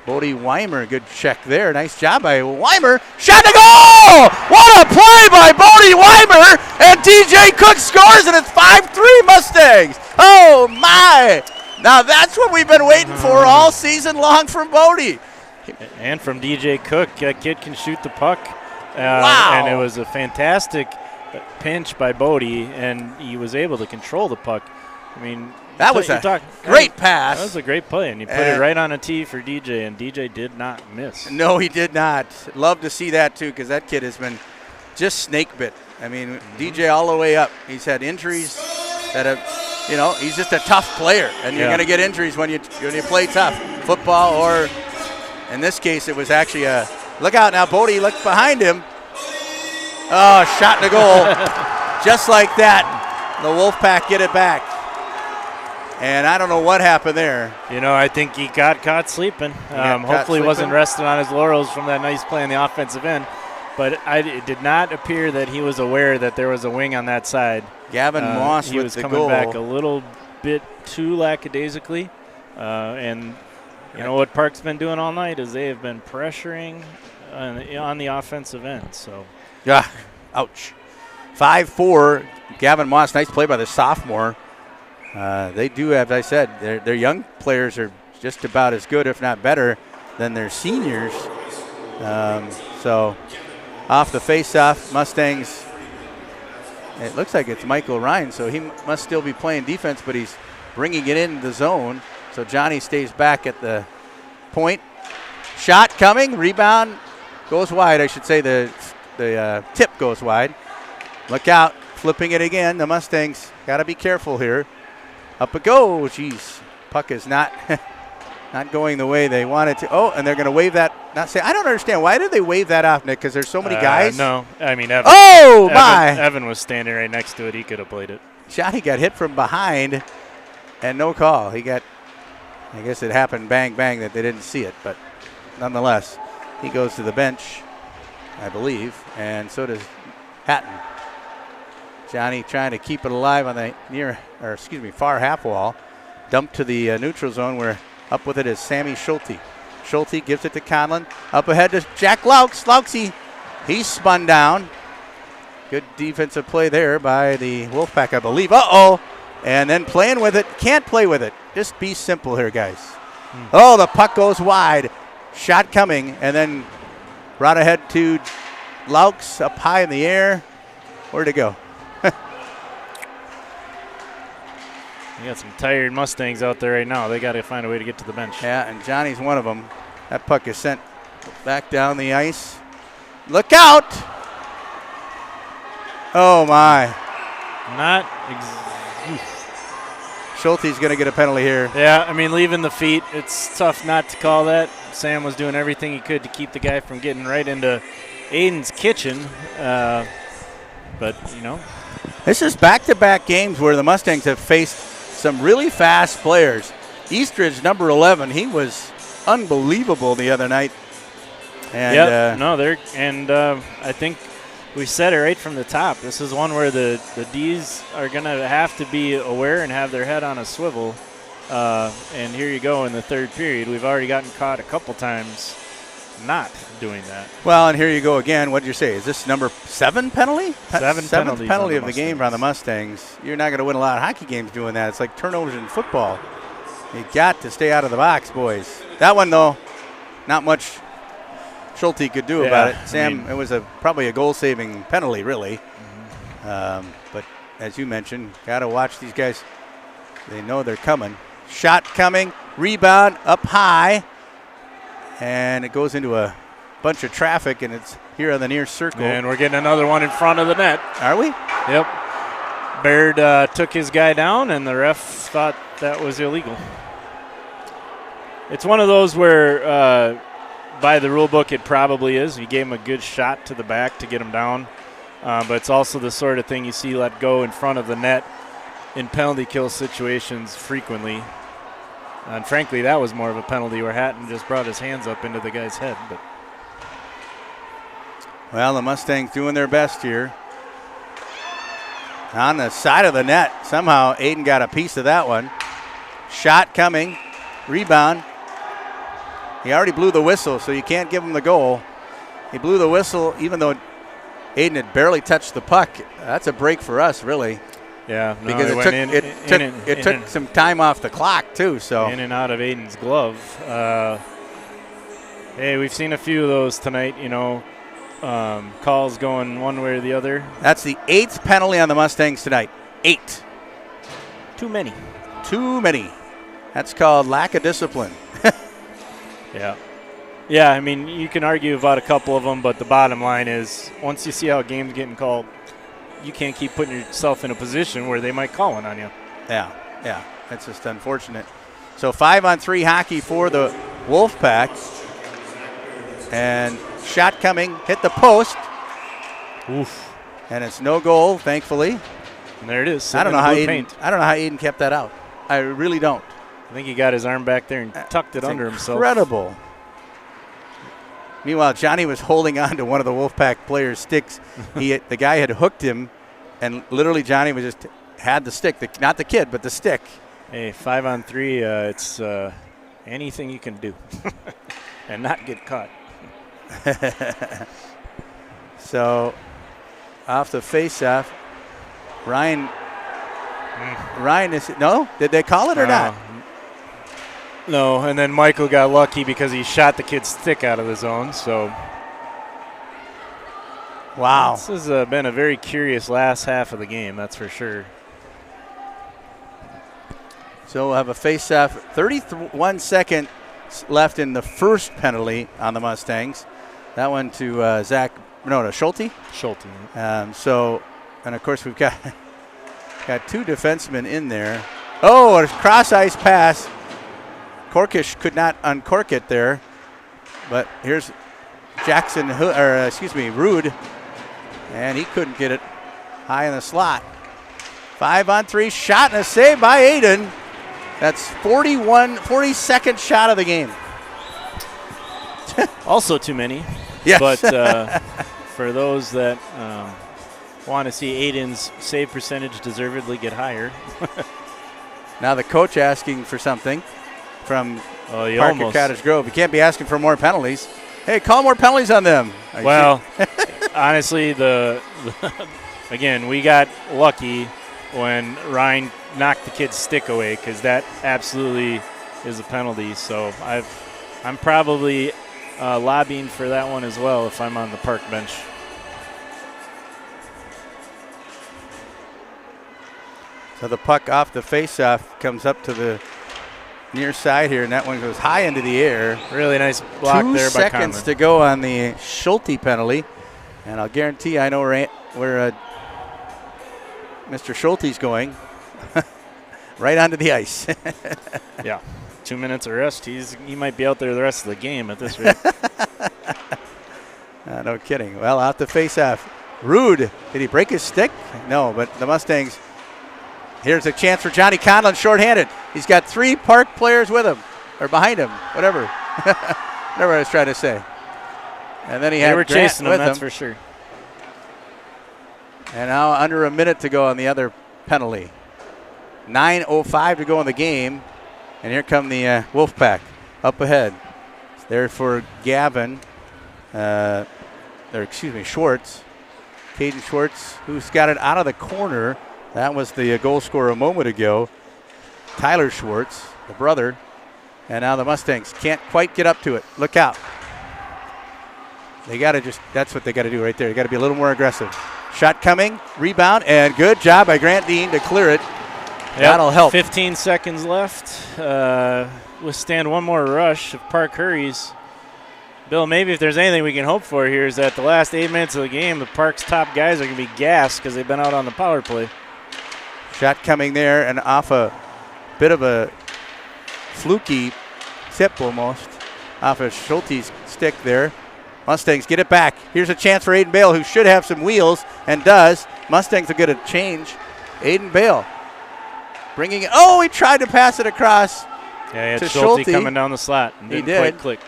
S1: Bodie Weimer, good check there. Nice job by Weimer. Shot to goal! What a play by Bodie Weimer! And DJ Cook scores, and it's 5-3 Mustangs. Oh, my. Now that's what we've been waiting for all season long from Bodie.
S2: And from DJ Cook. That kid can shoot the puck.
S1: Wow.
S2: And it was a fantastic pinch by Bodie, and he was able to control the puck. I mean,
S1: that was a great pass.
S2: That was a great play, and he put it right on a tee for DJ, and DJ did not miss.
S1: No, he did not. Love to see that, too, because that kid has been just snake bit. I mean, DJ all the way up. He's had injuries that have, he's just a tough player, and you're going to get injuries when you play tough. Football, or in this case, it was actually a look out now. Bodie, look behind him. Oh, shot in the goal. Just like that, the Wolfpack get it back. And I don't know what happened there.
S2: I think he got caught sleeping. Hopefully he wasn't resting on his laurels from that nice play on the offensive end. But it did not appear that he was aware that there was a wing on that side.
S1: Gavin Moss with the goal.
S2: He was coming back a little bit too lackadaisically. And what Park's been doing all night is they have been pressuring on the offensive end. So,
S1: yeah, ouch. 5-4, Gavin Moss. Nice play by the sophomore. They do have, as I said, their young players are just about as good, if not better, than their seniors. So off the face-off, Mustangs, it looks like it's Michael Ryan, so he must still be playing defense, but he's bringing it in the zone. So Johnny stays back at the point. Shot coming, rebound, goes wide. I should say the tip goes wide. Look out, flipping it again. The Mustangs got to be careful here. Up it goes. Jeez, puck is not going the way they wanted to. Oh, and they're going to wave that. I don't understand. Why did they wave that off, Nick? Because there's so many guys?
S2: No. I mean,
S1: Evan
S2: was standing right next to it. He could have played it.
S1: Johnny got hit from behind, and no call. I guess it happened bang, bang that they didn't see it. But nonetheless, he goes to the bench, I believe, and so does Hatton. Johnny trying to keep it alive on the far half wall. Dumped to the neutral zone where up with it is Sammy Schulte. Schulte gives it to Conlon. Up ahead to Jack Laux. Lauxy, he's spun down. Good defensive play there by the Wolfpack, I believe. And then playing with it. Can't play with it. Just be simple here, guys. Oh, the puck goes wide. Shot coming, and then right ahead to Laux up high in the air. Where'd it go?
S2: You got some tired Mustangs out there right now. They got to find a way to get to the bench.
S1: Yeah, and Johnny's one of them. That puck is sent back down the ice. Look out! Oh, my. Schulte's going to get a penalty here.
S2: Yeah, I mean, leaving the feet, it's tough not to call that. Sam was doing everything he could to keep the guy from getting right into Aiden's kitchen. But,
S1: This is back-to-back games where the Mustangs have faced some really fast players. Eastridge, number 11, he was unbelievable the other night. And
S2: I think we said it right from the top. This is one where the D's are going to have to be aware and have their head on a swivel. And here you go in the third period. We've already gotten caught a couple times not doing that.
S1: Well, and here you go again. What did you say? Is this number 7 penalty?
S2: Seventh
S1: penalty of the game on the Mustangs. You're not going to win a lot of hockey games doing that. It's like turnovers in football. You got to stay out of the box, boys. That one, though, not much Schulte could do about it. Sam, it was probably a goal-saving penalty, really. Mm-hmm. But as you mentioned, got to watch these guys. They know they're coming. Shot coming, rebound up high, and it goes into a bunch of traffic, and it's here on the near circle.
S2: And we're getting another one in front of the net.
S1: Are we?
S2: Yep. Baird took his guy down, and the ref thought that was illegal. It's one of those where by the rule book it probably is. You gave him a good shot to the back to get him down. But it's also the sort of thing you see let go in front of the net in penalty kill situations frequently. And frankly, that was more of a penalty where Hatton just brought his hands up into the guy's head. But
S1: well, the Mustangs doing their best here. On the side of the net, somehow Aiden got a piece of that one. Shot coming, rebound. He already blew the whistle, so you can't give him the goal. He blew the whistle even though Aiden had barely touched the puck. That's a break for us, really.
S2: Yeah, no,
S1: because it took some time off the clock, too. So
S2: in and out of Aiden's glove. Hey, we've seen a few of those tonight, calls going one way or the other.
S1: That's the 8th penalty on the Mustangs tonight. 8.
S2: Too many.
S1: Too many. That's called lack of discipline.
S2: Yeah. Yeah, I mean, you can argue about a couple of them, but the bottom line is once you see how a game's getting called, you can't keep putting yourself in a position where they might call one on you.
S1: Yeah. That's just unfortunate. So 5-on-3 hockey for the Wolfpack. And shot coming, hit the post.
S2: Oof.
S1: And it's no goal, thankfully.
S2: And there it is.
S1: I don't know how Aiden kept that out. I really don't.
S2: I think he got his arm back there and tucked it under himself.
S1: Incredible. Meanwhile, Johnny was holding on to one of the Wolfpack players' sticks. The guy had hooked him, and literally Johnny was just had the stick, not the kid, but the stick.
S2: Hey, 5-on-3, it's anything you can do and not get caught.
S1: So, off the face-off, Ryan is – no? Did they call it or not?
S2: No, and then Michael got lucky because he shot the kid's stick out of the zone. So,
S1: wow.
S2: This has been a very curious last half of the game, that's for sure.
S1: So we'll have a face-off. 31 seconds left in the first penalty on the Mustangs. That one to to Schulte.
S2: Schulte.
S1: And of course we've got two defensemen in there. Oh, a cross-ice pass. Korkish could not uncork it there, but here's Rude, and he couldn't get it high in the slot. 5-on-3 shot and a save by Aiden. That's 42nd shot of the game.
S2: Also too many.
S1: Yes.
S2: But for those that want to see Aiden's save percentage deservedly get higher.
S1: Now the coach asking for something from
S2: Parker
S1: Cottage Grove. You can't be asking for more penalties. Hey, call more penalties on them.
S2: Well, honestly, again, we got lucky when Ryan knocked the kid's stick away because that absolutely is a penalty. So I'm probably lobbying for that one as well if I'm on the park bench.
S1: So the puck off the face-off comes up to the near side here, and that one goes high into the air.
S2: Really nice block there by Conlon. 2
S1: seconds to go on the Schulte penalty, and I'll guarantee I know where Mr. Schulte's going. Right onto the ice.
S2: Yeah, 2 minutes of rest. He might be out there the rest of the game at this rate.
S1: No kidding. Well, out the face-off. Rude. Did he break his stick? No, but the Mustangs. Here's a chance for Johnny Conlon, shorthanded. He's got 3 Park players with him, or behind him, whatever. Whatever I was trying to say. And then they were
S2: chasing him, that's for sure.
S1: And now under a minute to go on the other penalty. 9:05 to go in the game. And here come the Wolfpack up ahead. There for Gavin. Schwartz. Caden Schwartz, who's got it out of the corner. That was the goal scorer a moment ago. Tyler Schwartz, the brother. And now the Mustangs can't quite get up to it. Look out. They got to that's what they got to do right there. They got to be a little more aggressive. Shot coming, rebound, and good job by Grant Dean to clear it. Yep, that'll help.
S2: 15 seconds left. Withstand one more rush if Park hurries. Bill, maybe if there's anything we can hope for here is that the last 8 minutes of the game, the Park's top guys are going to be gassed because they've been out on the power play.
S1: Shot coming there and off a bit of a fluky tip almost off of Schulte's stick there. Mustangs get it back. Here's a chance for Aiden Bale, who should have some wheels and does. Mustangs will get a change. Aiden Bale bringing it. Oh, he tried to pass it across.
S2: Yeah, he had
S1: to
S2: Schulte coming down the slot. And
S1: he
S2: didn't
S1: did.
S2: Quite click.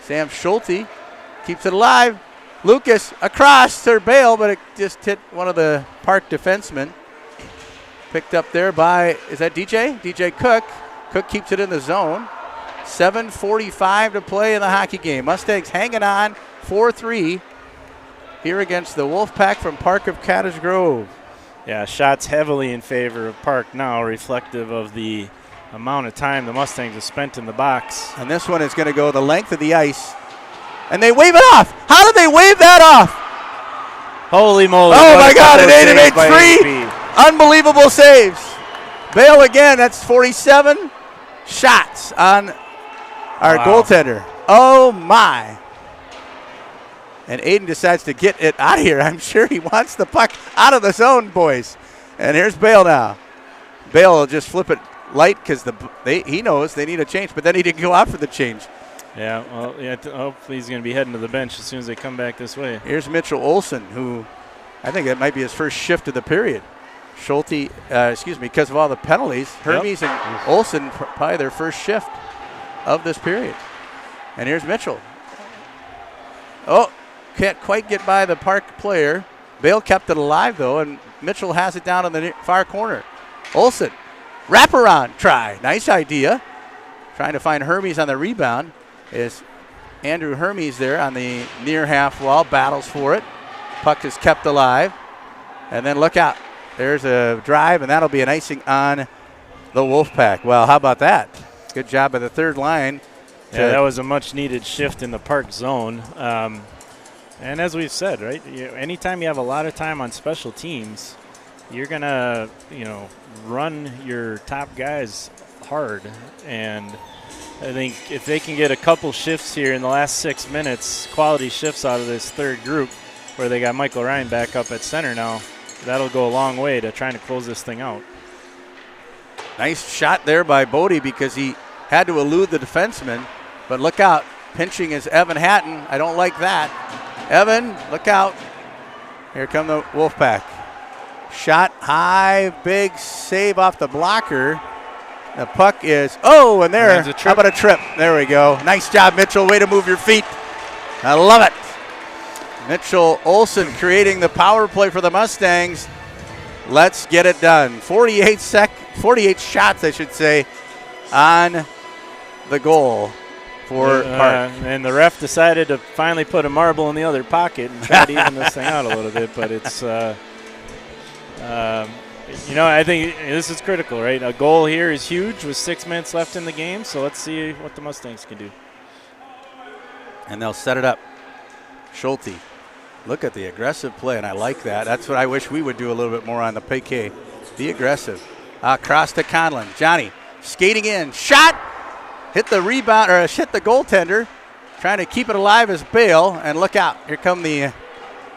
S1: Sam Schulte keeps it alive. Lucas across to Bale, but it just hit one of the Park defensemen. Picked up there by, is that DJ? DJ Cook. Cook keeps it in the zone. 7:45 to play in the hockey game. Mustangs hanging on 4-3 here against the Wolfpack from Park of Cottage Grove.
S2: Yeah, shots heavily in favor of Park now, reflective of the amount of time the Mustangs have spent in the box.
S1: And this one is going to go the length of the ice. And they wave it off. How did they wave that off?
S2: Holy moly.
S1: Oh, my God, an 8-3. Unbelievable saves. Bale again, that's 47 shots on our goaltender. Oh, my. And Aiden decides to get it out of here. I'm sure he wants the puck out of the zone, boys. And here's Bale now. Bale will just flip it light because he knows they need a change, but then he didn't go out for the change.
S2: Yeah, well, hopefully he's going to be heading to the bench as soon as they come back this way.
S1: Here's Mitchell Olson, who I think that might be his first shift of the period. Schulte, because of all the penalties, Hermes and Olson probably their first shift of this period. And here's Mitchell. Oh, can't quite get by the Park player. Bale kept it alive, though, and Mitchell has it down in the far corner. Olson, wraparound try. Nice idea. Trying to find Hermes on the rebound is Andrew Hermes there on the near half wall. Battles for it. Puck is kept alive. And then look out. There's a drive, and that'll be an icing on the Wolfpack. Well, how about that? Good job by the third line.
S2: Yeah, that was a much-needed shift in the Park zone. And as we've said, right, anytime you have a lot of time on special teams, you're going to, run your top guys hard. And I think if they can get a couple shifts here in the last 6 minutes, quality shifts out of this third group, where they got Michael Ryan back up at center now, that'll go a long way to trying to close this thing out.
S1: Nice shot there by Bodie because he had to elude the defenseman. But look out. Pinching is Evan Hatton. I don't like that. Evan, look out. Here come the Wolfpack. Shot high, big save off the blocker. The puck is, and there. How about a trip? There we go. Nice job, Mitchell. Way to move your feet. I love it. Mitchell Olson creating the power play for the Mustangs. Let's get it done. 48 shots, I should say, on the goal for Park.
S2: And the ref decided to finally put a marble in the other pocket and try to even this thing out a little bit. But it's, I think this is critical, right? A goal here is huge with 6 minutes left in the game. So let's see what the Mustangs can do.
S1: And they'll set it up. Schulte. Look at the aggressive play, and I like that. That's what I wish we would do a little bit more on the PK. Be aggressive. Across to Conlon. Johnny skating in. Shot. Hit the rebound, or hit the goaltender. Trying to keep it alive as Bale. And look out. Here come the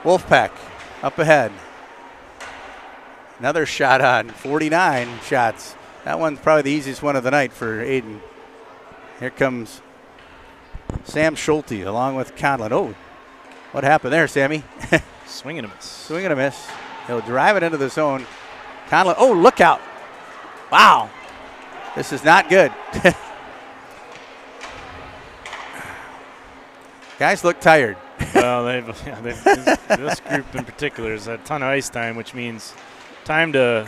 S1: Wolfpack up ahead. Another shot on. 49 shots. That one's probably the easiest one of the night for Aiden. Here comes Sam Schulte along with Conlon. Oh. What happened there, Sammy?
S2: Swing and a miss.
S1: Swing and a miss. He'll drive it into the zone. Conlon, look out. Wow. This is not good. Guys look tired.
S2: Well, this group in particular has had a ton of ice time, which means time to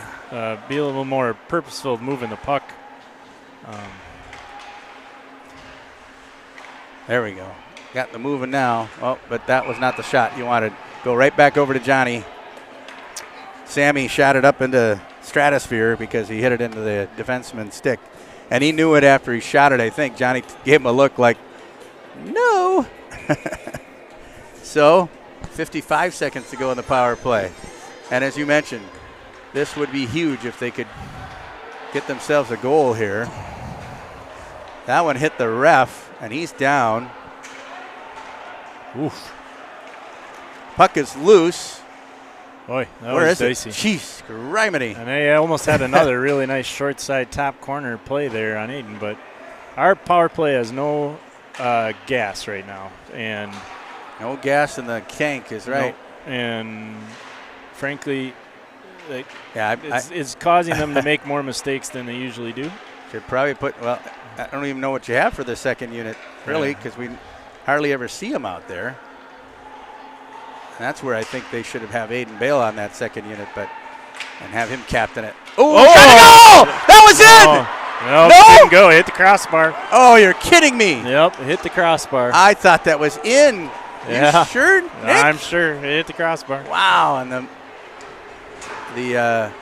S2: be a little more purposeful moving the puck.
S1: There we go. Got the moving now. Oh, but that was not the shot you wanted. Go right back over to Johnny. Sammy shot it up into stratosphere because he hit it into the defenseman's stick. And he knew it after he shot it, I think. Johnny gave him a look like, no. So, 55 seconds to go in the power play. And as you mentioned, this would be huge if they could get themselves a goal here. That one hit the ref, and he's down. Oof. Puck is loose.
S2: Boy, that
S1: Where
S2: was
S1: is
S2: dicey.
S1: it? Jeez, criminy.
S2: And they almost had another really nice short side top corner play there on Aiden, but our power play has no gas right now. And
S1: no gas in the tank is right.
S2: No, and frankly,
S1: yeah,
S2: it's causing them to make more mistakes than they usually do.
S1: Should probably put, well, I don't even know what you have for the second unit, really, because we hardly ever see them out there. And that's where I think they should have Aiden Bale on that second unit, and have him captain it. Oh! That was in!
S2: No,
S1: No!
S2: didn't go. It hit the crossbar.
S1: Oh, you're kidding me.
S2: Yep, it hit the crossbar.
S1: I thought that was in.
S2: Yeah.
S1: You sure, Nick?
S2: I'm sure it hit the crossbar.
S1: Wow, and the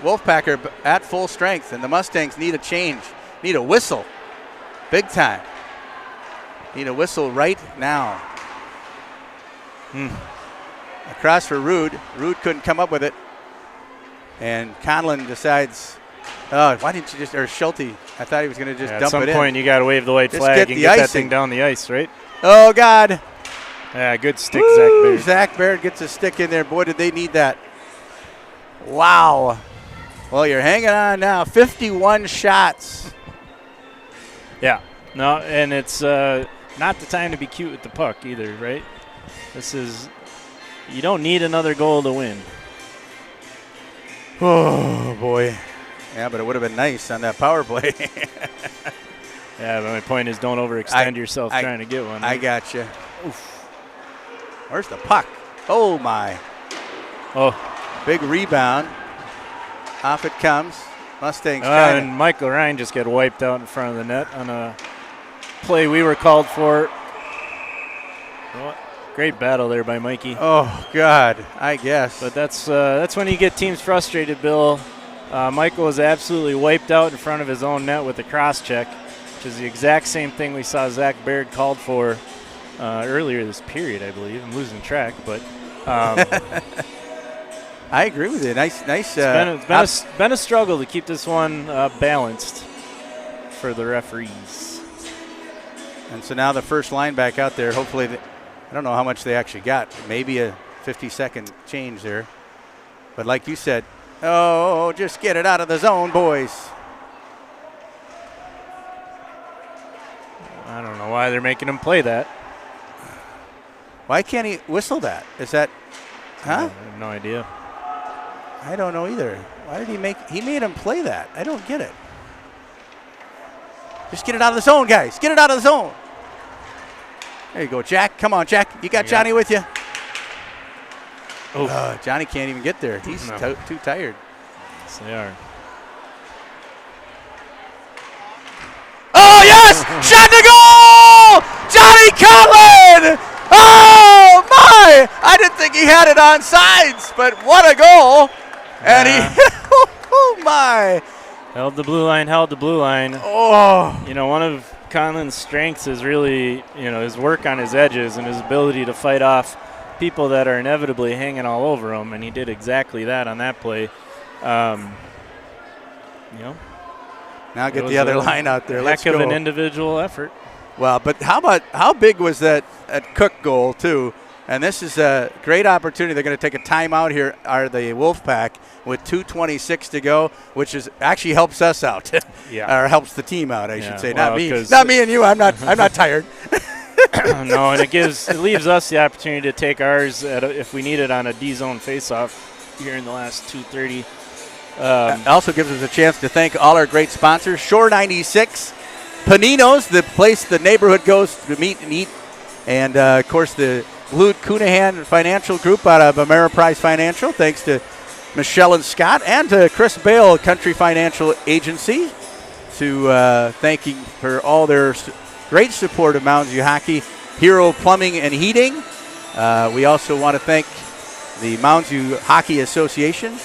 S1: Wolfpack are at full strength, and the Mustangs need a change, need a whistle, big time. Need a whistle right now. Across for Rude. Rude couldn't come up with it. And Conlon decides, why didn't you just, or Schulte, I thought he was going to just dump it in.
S2: At some point, you got to wave the white flag and get that thing down the ice, right?
S1: Oh, God.
S2: Yeah, good stick, Zach Baird.
S1: Zach Baird gets a stick in there. Boy, did they need that. Wow. Well, you're hanging on now. 51 shots.
S2: Yeah. No, and it's not the time to be cute with the puck either, right? You don't need another goal to win.
S1: Oh, boy. Yeah, but it would have been nice on that power play.
S2: Yeah, but my point is don't overextend yourself trying to get one.
S1: I got you. Where's the puck? Oh, my.
S2: Oh.
S1: Big rebound. Off it comes. Mustangs
S2: and Michael Ryan just got wiped out in front of the net on a play we were called for. Oh, great battle there by Mikey.
S1: Oh, God, I guess.
S2: But that's when you get teams frustrated, Bill. Michael was absolutely wiped out in front of his own net with a cross check, which is the exact same thing we saw Zach Baird called for earlier this period, I believe. I'm losing track, but
S1: I agree with you. Nice.
S2: It's been a struggle to keep this one balanced for the referees.
S1: And so now the first line back out there. Hopefully, I don't know how much they actually got. Maybe a 50-second change there. But like you said, just get it out of the zone, boys.
S2: I don't know why they're making him play that.
S1: Why can't he whistle that? Is that, huh?
S2: I have no idea.
S1: I don't know either. Why did he made him play that? I don't get it. Just get it out of the zone, guys. Get it out of the zone. There you go, Jack. Come on, Jack. You got Johnny with you. Johnny can't even get there. He's too tired.
S2: Yes, they are.
S1: Oh, yes! Shot to goal! Johnny Conlon! Oh, my! I didn't think he had it on sides, but what a goal. And he, oh, my.
S2: Held the blue line.
S1: Oh.
S2: You know, one of Conlon's strengths is really, his work on his edges and his ability to fight off people that are inevitably hanging all over him, and he did exactly that on that play.
S1: Now get the other line out there. Let's
S2: go. Heck of an
S1: go.
S2: individual effort.
S1: Well, but how big was that Cook goal, too? And this is a great opportunity. They're going to take a timeout here, are the Wolfpack, with 2:26 to go, which is actually helps us out. Or helps the team out, I should say. Not me and you. I'm not tired.
S2: No, and it leaves us the opportunity to take ours if we need it on a D-zone faceoff here in the last 2:30.
S1: Also gives us a chance to thank all our great sponsors. Shore 96, Panino's, the place the neighborhood goes to meet and eat. And, of course, the Blute Cunahan Financial Group out of Ameriprise Financial. Thanks to Michelle and Scott and to Chris Bale, Country Financial Agency, to thanking for all their great support of Mounds U Hockey. Hero Plumbing and Heating. We also want to thank the Mounds U Hockey Association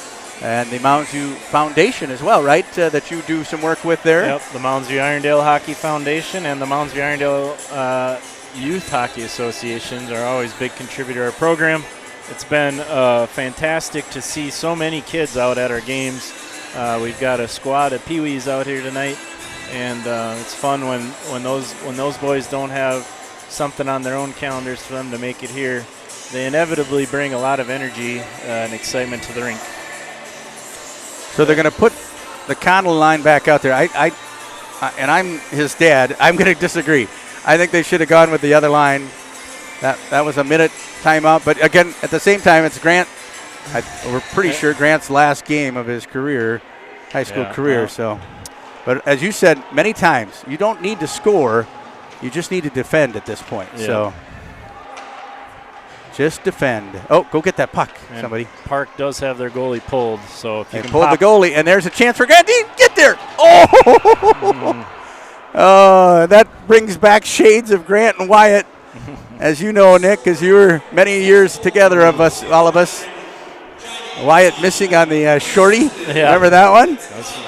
S1: and the Mounds U Foundation as well, right? That you do some work with there.
S2: Yep, the Mounds U Irondale Hockey Foundation and the Mounds U Irondale Youth Hockey Associations are always a big contributor to our program. It's been fantastic to see so many kids out at our games. We've got a squad of peewees out here tonight, and it's fun when those boys don't have something on their own calendars for them to make it here. They inevitably bring a lot of energy and excitement to the rink.
S1: So they're going to put the Connell line back out there. And I'm his dad. I'm going to disagree. I think they should have gone with the other line. That was a minute timeout. But again, at the same time, it's Grant. We're pretty sure Grant's last game of his career, high school career.
S2: Yeah.
S1: So, but as you said many times, you don't need to score. You just need to defend at this point.
S2: Yeah.
S1: So just defend. Oh, go get that puck,
S2: and
S1: somebody.
S2: Park does have their goalie pulled, so if you
S1: They
S2: can
S1: pulled
S2: pop
S1: the goalie, and there's a chance for Grant. Get there. Oh! That brings back shades of Grant and Wyatt, as you know, Nick, because you were many years together of us, all of us. Wyatt missing on the shorty.
S2: Yeah.
S1: Remember that one?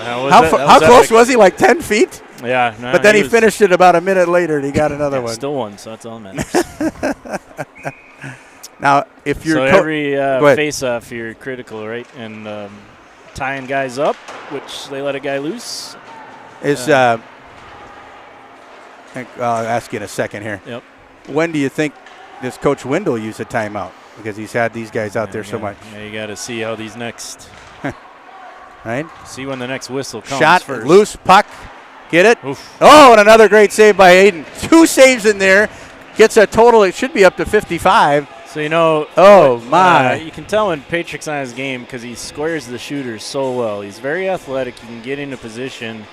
S1: How close was he? Like 10 feet?
S2: Yeah. No,
S1: but then he finished it about a minute later, and he got another one.
S2: Still won, so that's all that matters.
S1: Now, if you're
S2: every face-off, you're critical, right? And tying guys up, which they let a guy loose.
S1: I'll ask you in a second here.
S2: Yep.
S1: When do you think does Coach Wendell use a timeout? Because he's had these guys out there so much.
S2: Yeah, you got to see how these next.
S1: Right?
S2: See when the next whistle comes.
S1: Shot,
S2: first.
S1: loose, puck. Get it?
S2: Oof.
S1: Oh, and another great save by Aiden. 2 saves in there. Gets a total, it should be up to 55.
S2: So, you know.
S1: Oh, my.
S2: You can tell when Patrick's on his game because he squares the shooters so well. He's very athletic. He can get into position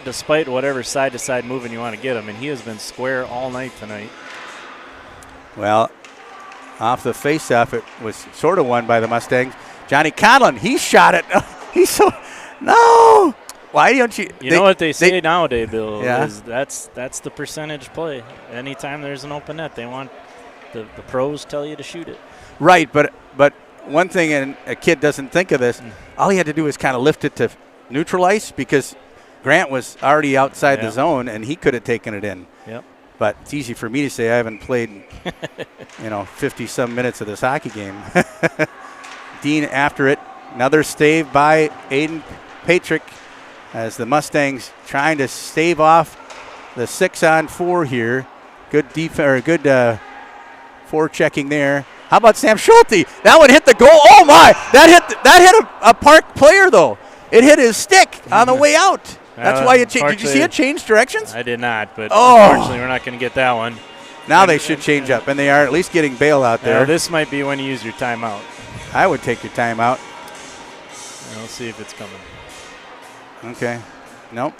S2: despite whatever side-to-side moving you want to get him. And he has been square all night tonight.
S1: Well, off the face-off, it was sort of won by the Mustangs. Johnny Conlon, he shot it. He's so – no. Why don't you –
S2: You know what they say nowadays, Bill,
S1: yeah.
S2: is that's the percentage play. Anytime there's an open net, they want the pros tell you to shoot it.
S1: Right, but one thing, and a kid doesn't think of this, all he had to do was kind of lift it to neutral ice because Grant was already outside the zone, and he could have taken it in.
S2: Yep.
S1: But it's easy for me to say I haven't played, 50-some minutes of this hockey game. Dean after it. Another stave by Aiden Patrick as the Mustangs trying to stave off the 6-on-4 here. Good good forechecking there. How about Sam Schulte? That one hit the goal. Oh my! That hit a Park player though. It hit his stick on the way out. That's why did you see it change directions?
S2: I did not, but unfortunately we're not going to get that one.
S1: Now they should change up, and they are at least getting Bale out there.
S2: This might be when you use your timeout.
S1: I would take your timeout.
S2: We'll see if it's coming.
S1: Okay. Nope.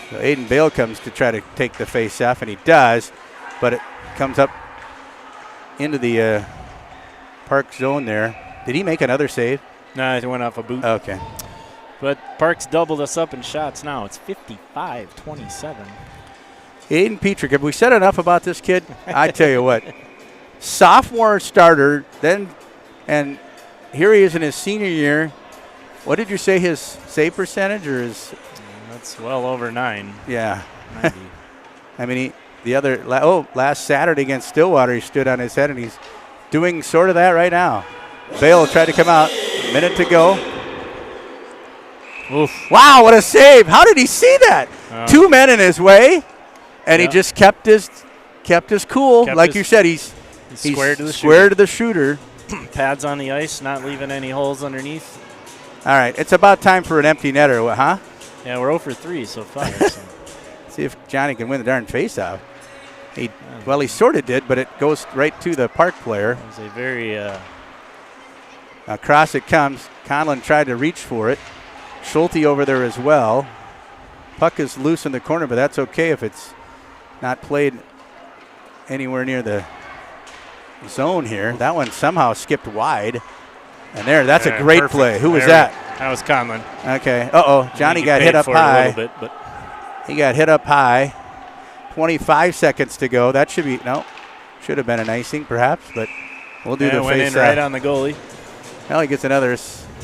S1: So Aiden Bale comes to try to take the face-off, and he does, but it comes up into the Park zone there. Did he make another save?
S2: No, it went off a boot.
S1: Okay.
S2: But Park's doubled us up in shots now. It's 55-27.
S1: Aiden Patrick, have we said enough about this kid? I tell you what. Sophomore starter, and here he is in his senior year. What did you say his save percentage or his?
S2: That's well over 9.
S1: Yeah.
S2: 90.
S1: I mean, last Saturday against Stillwater, he stood on his head, and he's doing sort of that right now. Bale tried to come out. A minute to go.
S2: Oof.
S1: Wow, what a save. How did he see that? 2 men in his way, and he just kept his cool. You said, he's
S2: square
S1: to the shooter.
S2: Pads on the ice, not leaving any holes underneath.
S1: All right, it's about time for an empty netter, huh?
S2: Yeah, we're 0 for 3 so far.
S1: See if Johnny can win the darn faceoff. He sort of did, but it goes right to the Park player.
S2: It was a very...
S1: Across it comes. Conlon tried to reach for it. Schulte over there as well. Puck is loose in the corner, but that's okay if it's not played anywhere near the zone here. That one somehow skipped wide. And that's a great
S2: perfect
S1: play. Who was that?
S2: That was Conlon.
S1: Okay. Johnny got hit up high.
S2: A little bit, but
S1: he got hit up high. 25 seconds to go. That should have been an icing perhaps, but we'll do the face.
S2: Went in right on the goalie.
S1: Well, he gets another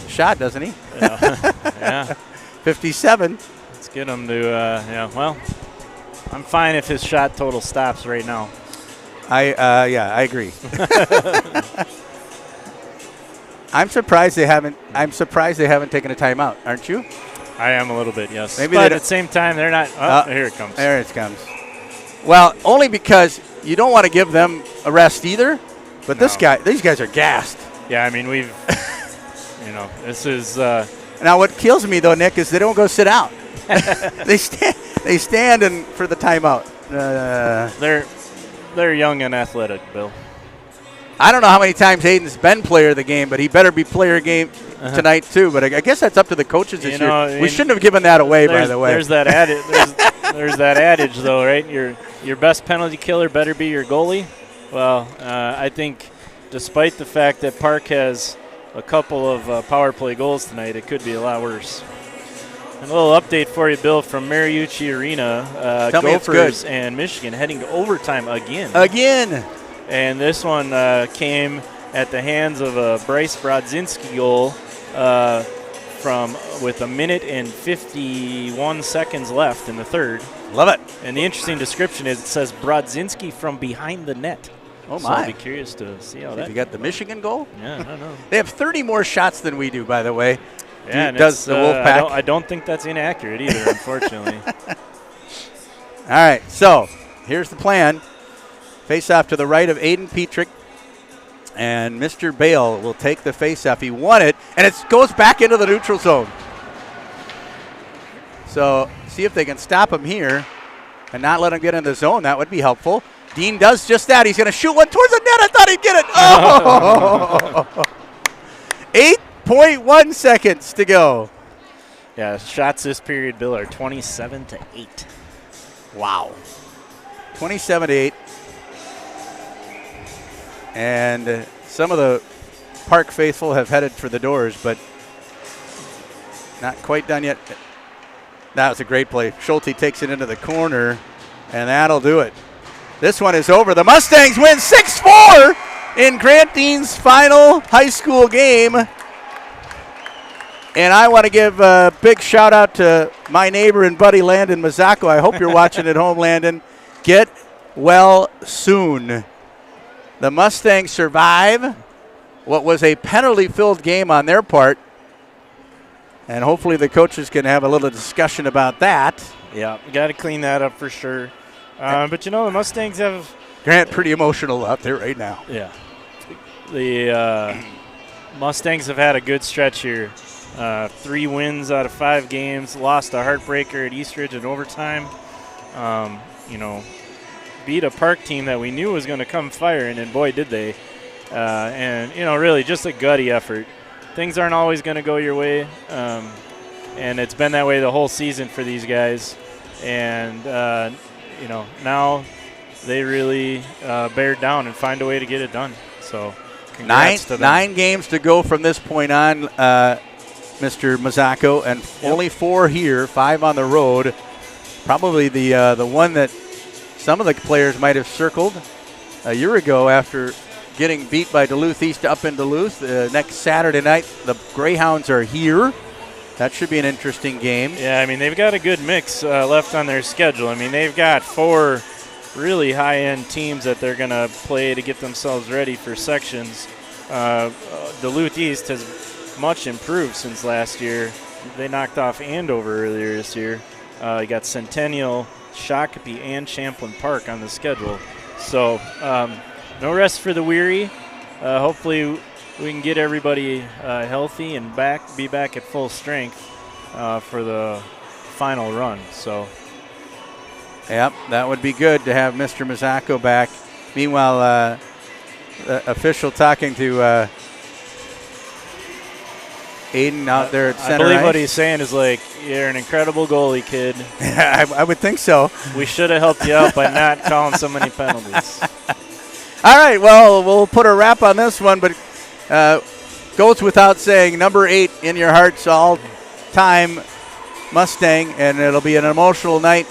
S1: shot, doesn't he?
S2: Yeah.
S1: 57.
S2: Let's get him to, well, I'm fine if his shot total stops right now.
S1: I agree. I'm surprised they haven't taken a timeout, aren't you?
S2: I am a little bit, yes.
S1: Maybe
S2: but at the same time, they're not. Here it comes.
S1: There it comes. Well, only because you don't want to give them a rest either. But these guys are gassed.
S2: Yeah, I mean, we've, this is.
S1: Now, what kills me though, Nick, is they don't go sit down. They stand and for the timeout.
S2: They're young and athletic, Bill.
S1: I don't know how many times Hayden's been player of the game, but he better be player of the game tonight too. But I guess that's up to the coaches this year. We shouldn't have given that away, by the way.
S2: There's that adage. There's that adage, though, right? Your best penalty killer better be your goalie. Well, I think despite the fact that Park has a couple of power play goals tonight, it could be a lot worse. A little update for you, Bill, from Mariucci Arena. Gophers and Michigan heading to overtime again. And this one came at the hands of a Bryce Brodzinski goal with 1 minute and 51 seconds left in the third.
S1: Love it.
S2: And the interesting description is it says Brodzinski from behind the net.
S1: Oh, my.
S2: So I'll be curious to see how that.
S1: You got the Michigan goal?
S2: Yeah, I don't know.
S1: They have 30 more shots than we do, by the way.
S2: Yeah,
S1: does the Wolfpack?
S2: I don't think that's inaccurate either, unfortunately.
S1: All right, so here's the plan. Face-off to the right of Aiden Petrick, and Mr. Bale will take the face-off. He won it, and it goes back into the neutral zone. So see if they can stop him here and not let him get in the zone. That would be helpful. Dean does just that. He's going to shoot one towards the net. I thought he'd get it. 8.1 seconds to go.
S2: Yeah, shots this period, Bill, are 27-8.
S1: Wow. 27-8. And some of the Park faithful have headed for the doors, but not quite done yet. That was a great play. Schulte takes it into the corner, and that'll do it. This one is over. The Mustangs win 6-4 in Grant Dean's final high school game. And I want to give a big shout out to my neighbor and buddy, Landon Mazzacco. I hope you're watching at home, Landon. Get well soon. The Mustangs survive what was a penalty-filled game on their part. And hopefully the coaches can have a little discussion about that.
S2: Yeah, got to clean that up for sure. But, the Mustangs have –
S1: Grant, pretty emotional out there right now.
S2: Yeah. The Mustangs have had a good stretch here. 3 wins out of 5 games. Lost a heartbreaker at Eastridge in overtime. Beat a Park team that we knew was going to come firing, and boy, did they. And really just a gutty effort. Things aren't always going to go your way, and it's been that way the whole season for these guys. And, now they really bear down and find a way to get it done. So congrats to them. 9 games to go from this point on, Mr. Mazzacco, and only 4 here, 5 on the road. Probably the one that some of the players might have circled a year ago after getting beat by Duluth East up in Duluth. Next Saturday night, the Greyhounds are here. That should be an interesting game. Yeah, they've got a good mix left on their schedule. They've got 4 really high-end teams that they're going to play to get themselves ready for sections. Duluth East has much improved since last year. They knocked off Andover earlier this year. You got Centennial, Shakopee, and Champlain Park on the schedule. So no rest for the weary. Hopefully we can get everybody healthy and be back at full strength for the final run. So, yep, that would be good to have Mr. Mazzacco back. Meanwhile, the official talking to
S1: Aiden out there at center
S2: I believe
S1: ice.
S2: what he's saying is like, you're an incredible goalie, kid.
S1: I would think so.
S2: We should have helped you out by not calling so many penalties.
S1: All right, well, we'll put a wrap on this one, but goes without saying, number 8 in your hearts all-time Mustang, and it'll be an emotional night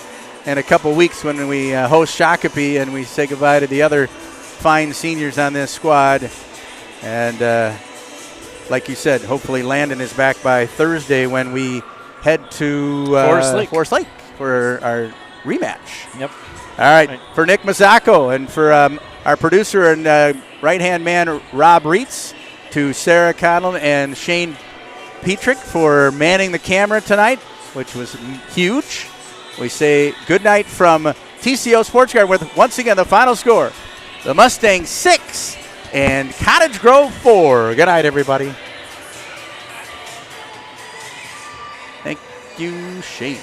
S1: in a couple weeks when we host Shakopee and we say goodbye to the other fine seniors on this squad. And like you said, hopefully Landon is back by Thursday when we head to Forest Lake for our rematch.
S2: Yep.
S1: All right. For Nick Mazzacco and for our producer and right-hand man, Rob Reitz, to Sarah Connell and Shane Petrick for manning the camera tonight, which was huge. We say good night from TCO Sports Guard with, once again, the final score. The Mustangs 6 and Cottage Grove 4. Good night, everybody. Thank you, Shane.